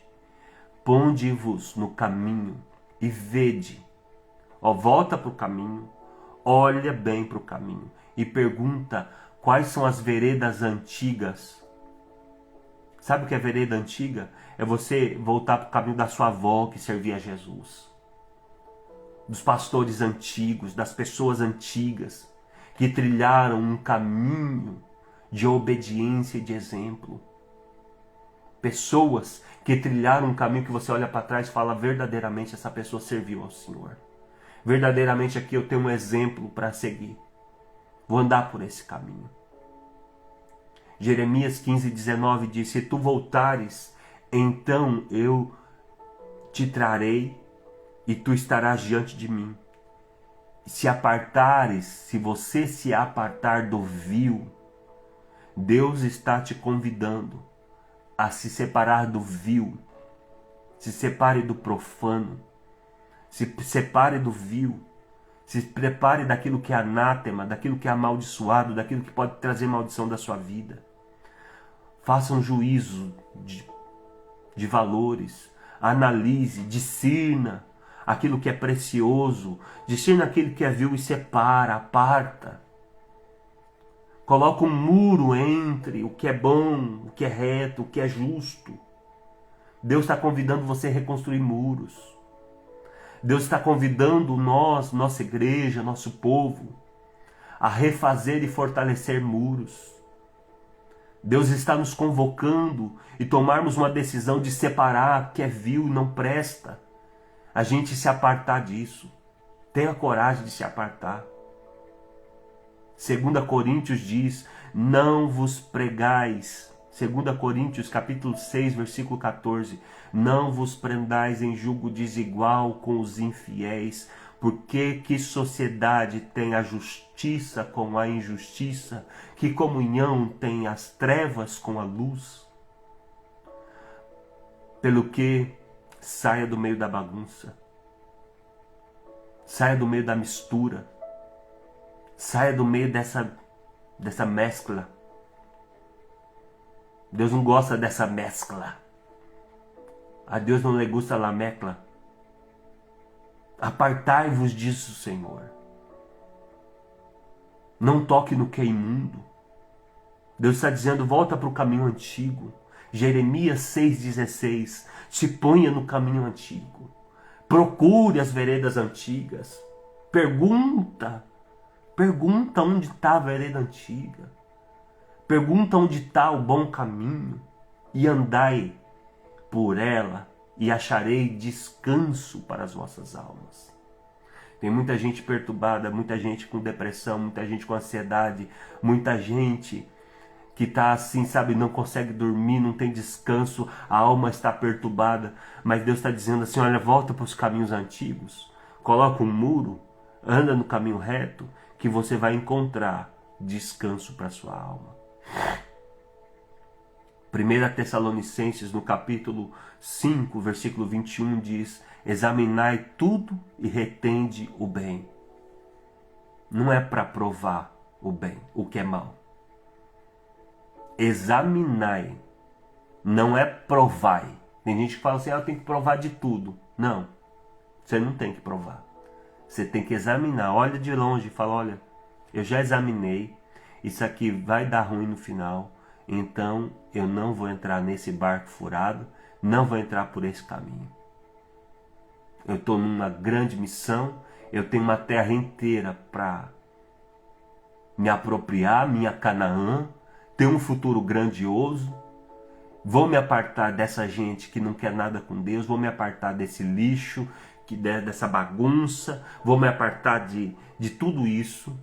Ponde-vos no caminho e vede. Volta para o caminho, olha bem para o caminho e pergunta quais são as veredas antigas. Sabe o que é vereda antiga? É você voltar para o caminho da sua avó que servia a Jesus. Dos pastores antigos, das pessoas antigas que trilharam um caminho de obediência e de exemplo. Pessoas que trilharam um caminho que você olha para trás e fala, verdadeiramente essa pessoa serviu ao Senhor. Verdadeiramente aqui eu tenho um exemplo para seguir. Vou andar por esse caminho. Jeremias 15:19 diz, se tu voltares, então eu te trarei e tu estarás diante de mim. Se você se apartar do vil, Deus está te convidando a se separar do vil. Se separe do profano. Se separe do vil. Se prepare daquilo que é anátema, daquilo que é amaldiçoado, daquilo que pode trazer maldição da sua vida. Faça um juízo de valores. Analise, discirna aquilo que é precioso. Discirna aquilo que é vil e separa, aparta. Coloca um muro entre o que é bom, o que é reto, o que é justo. Deus está convidando você a reconstruir muros. Deus está convidando nós, nossa igreja, nosso povo, a refazer e fortalecer muros. Deus está nos convocando e tomarmos uma decisão de separar o que é vil e não presta. A gente se apartar disso. Tenha coragem de se apartar. 2 Coríntios diz, não vos pregais. 2 Coríntios capítulo 6, versículo 14. Não vos prendais em julgo desigual com os infiéis, porque que sociedade tem a justiça com a injustiça? Que comunhão tem as trevas com a luz? Pelo que saia do meio da bagunça. Saia do meio da mistura. Saia do meio dessa mescla. Deus não gosta dessa mescla. A Deus não lhe gusta la mezcla. Apartai-vos disso, Senhor. Não toque no que é imundo. Deus está dizendo, volta para o caminho antigo. Jeremias 6,16. Se ponha no caminho antigo. Procure as veredas antigas. Pergunta onde está a vereda antiga. Pergunta onde está o bom caminho. E andai por ela e acharei descanso para as vossas almas. Tem muita gente perturbada, muita gente com depressão, muita gente com ansiedade, muita gente que está assim, sabe, não consegue dormir, não tem descanso, a alma está perturbada, mas Deus está dizendo assim, olha, volta para os caminhos antigos, coloca um muro, anda no caminho reto, que você vai encontrar descanso para a sua alma. 1 Tessalonicenses, no capítulo 5, versículo 21, diz, examinai tudo e retende o bem. Não é para provar o bem, o que é mal. examinai, não é provai. Tem gente que fala assim, eu tenho que provar de tudo. Não, você não tem que provar. Você tem que examinar, olha de longe e fala, olha, eu já examinei, isso aqui vai dar ruim no final, então eu não vou entrar nesse barco furado, não vou entrar por esse caminho. Eu estou numa grande missão, eu tenho uma terra inteira para me apropriar, minha Canaã, ter um futuro grandioso. Vou me apartar dessa gente que não quer nada com Deus, vou me apartar desse lixo, dessa bagunça, vou me apartar de tudo isso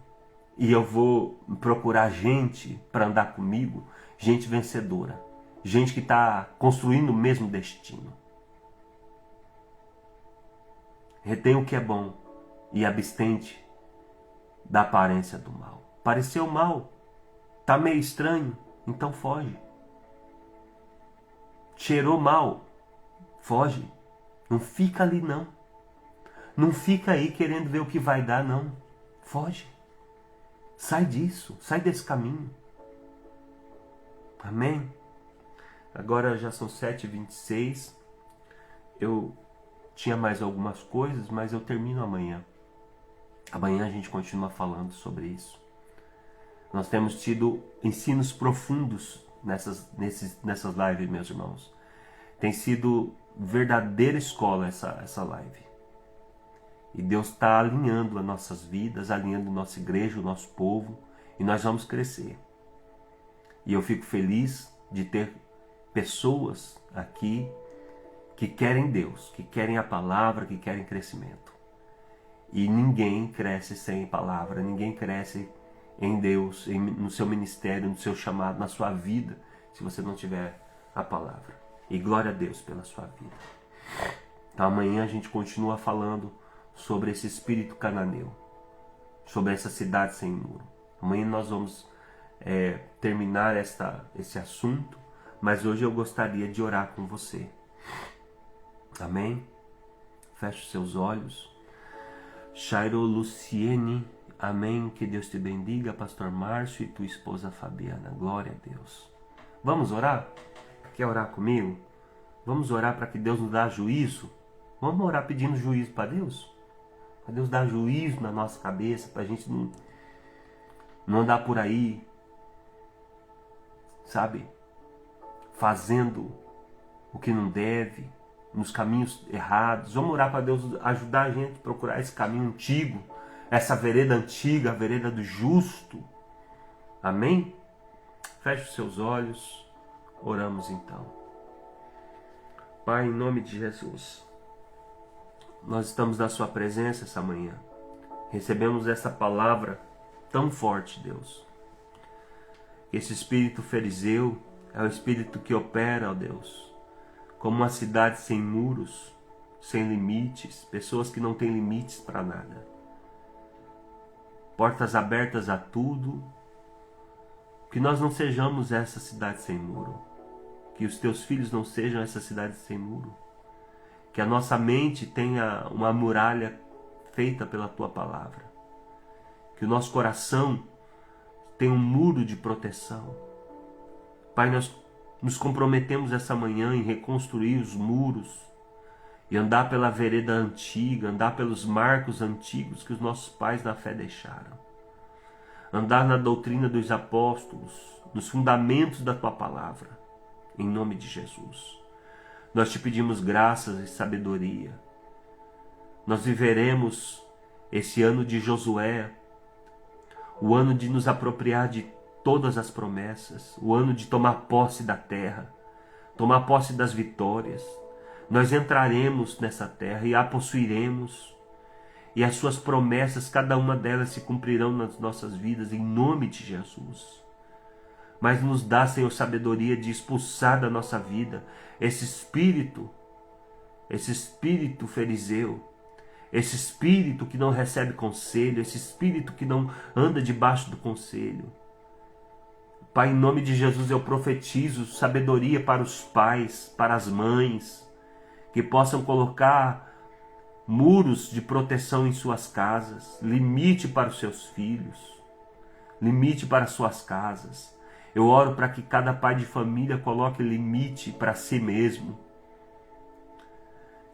e eu vou procurar gente para andar comigo, gente vencedora, gente que está construindo o mesmo destino. Retém o que é bom e abstente da aparência do mal. Pareceu mal, tá meio estranho, então foge. Cheirou mal, foge. Não fica ali não. Não fica aí querendo ver o que vai dar não. Foge. Sai disso, sai desse caminho. Amém? Agora já são 7h26. Eu tinha mais algumas coisas, mas eu termino amanhã. Amanhã a gente continua falando sobre isso. Nós temos tido ensinos profundos nessas lives, meus irmãos. Tem sido verdadeira escola essa live. E Deus está alinhando as nossas vidas, alinhando a nossa igreja, o nosso povo, e nós vamos crescer. E eu fico feliz de ter pessoas aqui que querem Deus, que querem a palavra, que querem crescimento. E ninguém cresce sem palavra, ninguém cresce em Deus, no seu ministério, no seu chamado, na sua vida, se você não tiver a palavra. E glória a Deus pela sua vida. Então amanhã a gente continua falando sobre esse espírito cananeu, sobre essa cidade sem muro. Amanhã nós vamos terminar esse assunto, mas hoje eu gostaria de orar com você. Amém? Feche os seus olhos. Shairo Luciene, amém. Que Deus te bendiga, pastor Márcio e tua esposa Fabiana. Glória a Deus. Vamos orar? Quer orar comigo? Vamos orar para que Deus nos dê juízo? Vamos orar pedindo juízo para Deus? Para Deus dar juízo na nossa cabeça, para a gente não andar por aí, sabe? Fazendo o que não deve, nos caminhos errados. Vamos orar para Deus ajudar a gente a procurar esse caminho antigo, essa vereda antiga, a vereda do justo. Amém? Feche os seus olhos, oramos então. Pai, em nome de Jesus, nós estamos na sua presença essa manhã. Recebemos essa palavra tão forte, Deus. Esse espírito fariseu é o espírito que opera, ó Deus, como uma cidade sem muros, sem limites, pessoas que não têm limites para nada. Portas abertas a tudo. Que nós não sejamos essa cidade sem muro. Que os teus filhos não sejam essa cidade sem muro. Que a nossa mente tenha uma muralha feita pela tua palavra. Que o nosso coração tenha um muro de proteção. Pai, nós nos comprometemos essa manhã em reconstruir os muros e andar pela vereda antiga, andar pelos marcos antigos que os nossos pais na fé deixaram. Andar na doutrina dos apóstolos, nos fundamentos da tua palavra, em nome de Jesus. Nós te pedimos graças e sabedoria. Nós viveremos esse ano de Josué, o ano de nos apropriar de todas as promessas, o ano de tomar posse da terra, tomar posse das vitórias. Nós entraremos nessa terra e a possuiremos, e as suas promessas, cada uma delas se cumprirão nas nossas vidas, em nome de Jesus. Mas nos dá, Senhor, sabedoria de expulsar da nossa vida esse espírito fariseu, esse espírito que não recebe conselho, esse espírito que não anda debaixo do conselho. Pai, em nome de Jesus eu profetizo sabedoria para os pais, para as mães, que possam colocar muros de proteção em suas casas, limite para os seus filhos, limite para as suas casas. Eu oro para que cada pai de família coloque limite para si mesmo.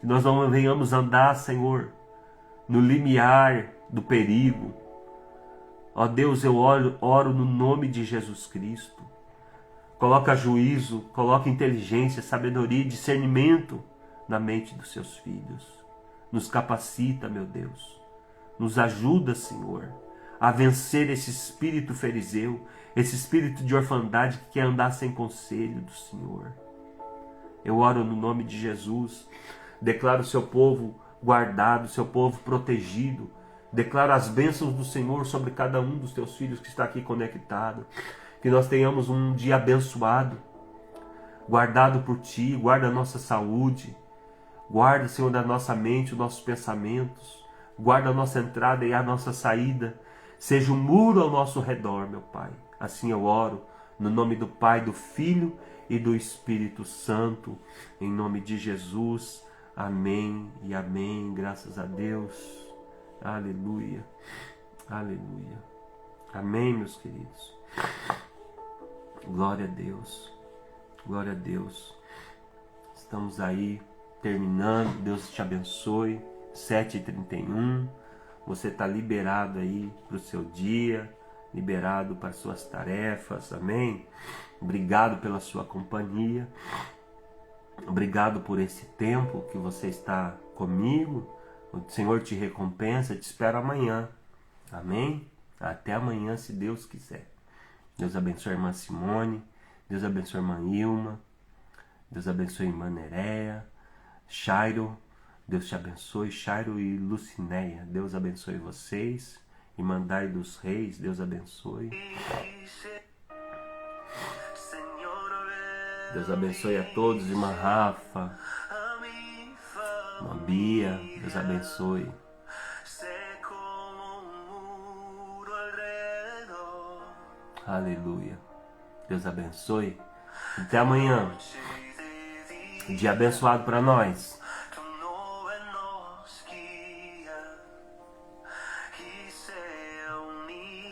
Que nós não venhamos andar, Senhor, no limiar do perigo. Ó Deus, eu oro no nome de Jesus Cristo. Coloca juízo, coloca inteligência, sabedoria e discernimento na mente dos seus filhos. Nos capacita, meu Deus. Nos ajuda, Senhor, a vencer esse espírito fariseu, esse espírito de orfandade que quer andar sem conselho do Senhor. Eu oro no nome de Jesus. Declaro o seu povo guardado, o seu povo protegido. Declaro as bênçãos do Senhor sobre cada um dos teus filhos que está aqui conectado. Que nós tenhamos um dia abençoado, guardado por Ti. Guarda a nossa saúde. Guarda, Senhor, da nossa mente, os nossos pensamentos. Guarda a nossa entrada e a nossa saída. Seja um muro ao nosso redor, meu Pai. Assim eu oro, no nome do Pai, do Filho e do Espírito Santo. Em nome de Jesus. Amém e amém. Graças a Deus. Aleluia. Aleluia. Amém, meus queridos. Glória a Deus. Glória a Deus. Estamos aí terminando. Deus te abençoe. 7h31. Você está liberado aí para o seu dia. Liberado para suas tarefas. Amém. Obrigado pela sua companhia. Obrigado por esse tempo que você está comigo. O Senhor te recompensa. Te espero amanhã. Amém. Até amanhã, se Deus quiser. Deus abençoe a irmã Simone. Deus abençoe a irmã Ilma. Deus abençoe a irmã Nerea. Chairo. Deus te abençoe. Chairo e Lucinéia. Deus abençoe vocês. Irmandade dos Reis. Deus abençoe. Deus abençoe a todos. Irmã Rafa. Irmã Bia. Deus abençoe. Aleluia. Deus abençoe. Até amanhã. Dia abençoado para nós.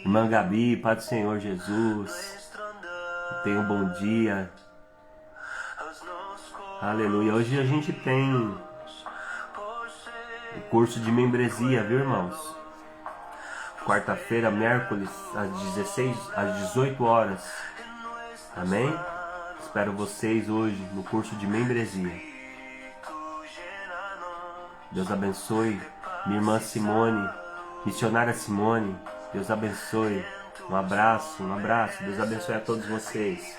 Irmã Gabi, Pai do Senhor Jesus. Tenha um bom dia. Aleluia. Hoje a gente tem o curso de membresia, viu, irmãos? Quarta-feira, miércoles, às 18 horas. Amém? Espero vocês hoje no curso de membresia. Deus abençoe. Minha irmã Simone, missionária Simone, Deus abençoe. Um abraço, um abraço. Deus abençoe a todos vocês.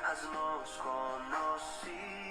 As mãos conosco.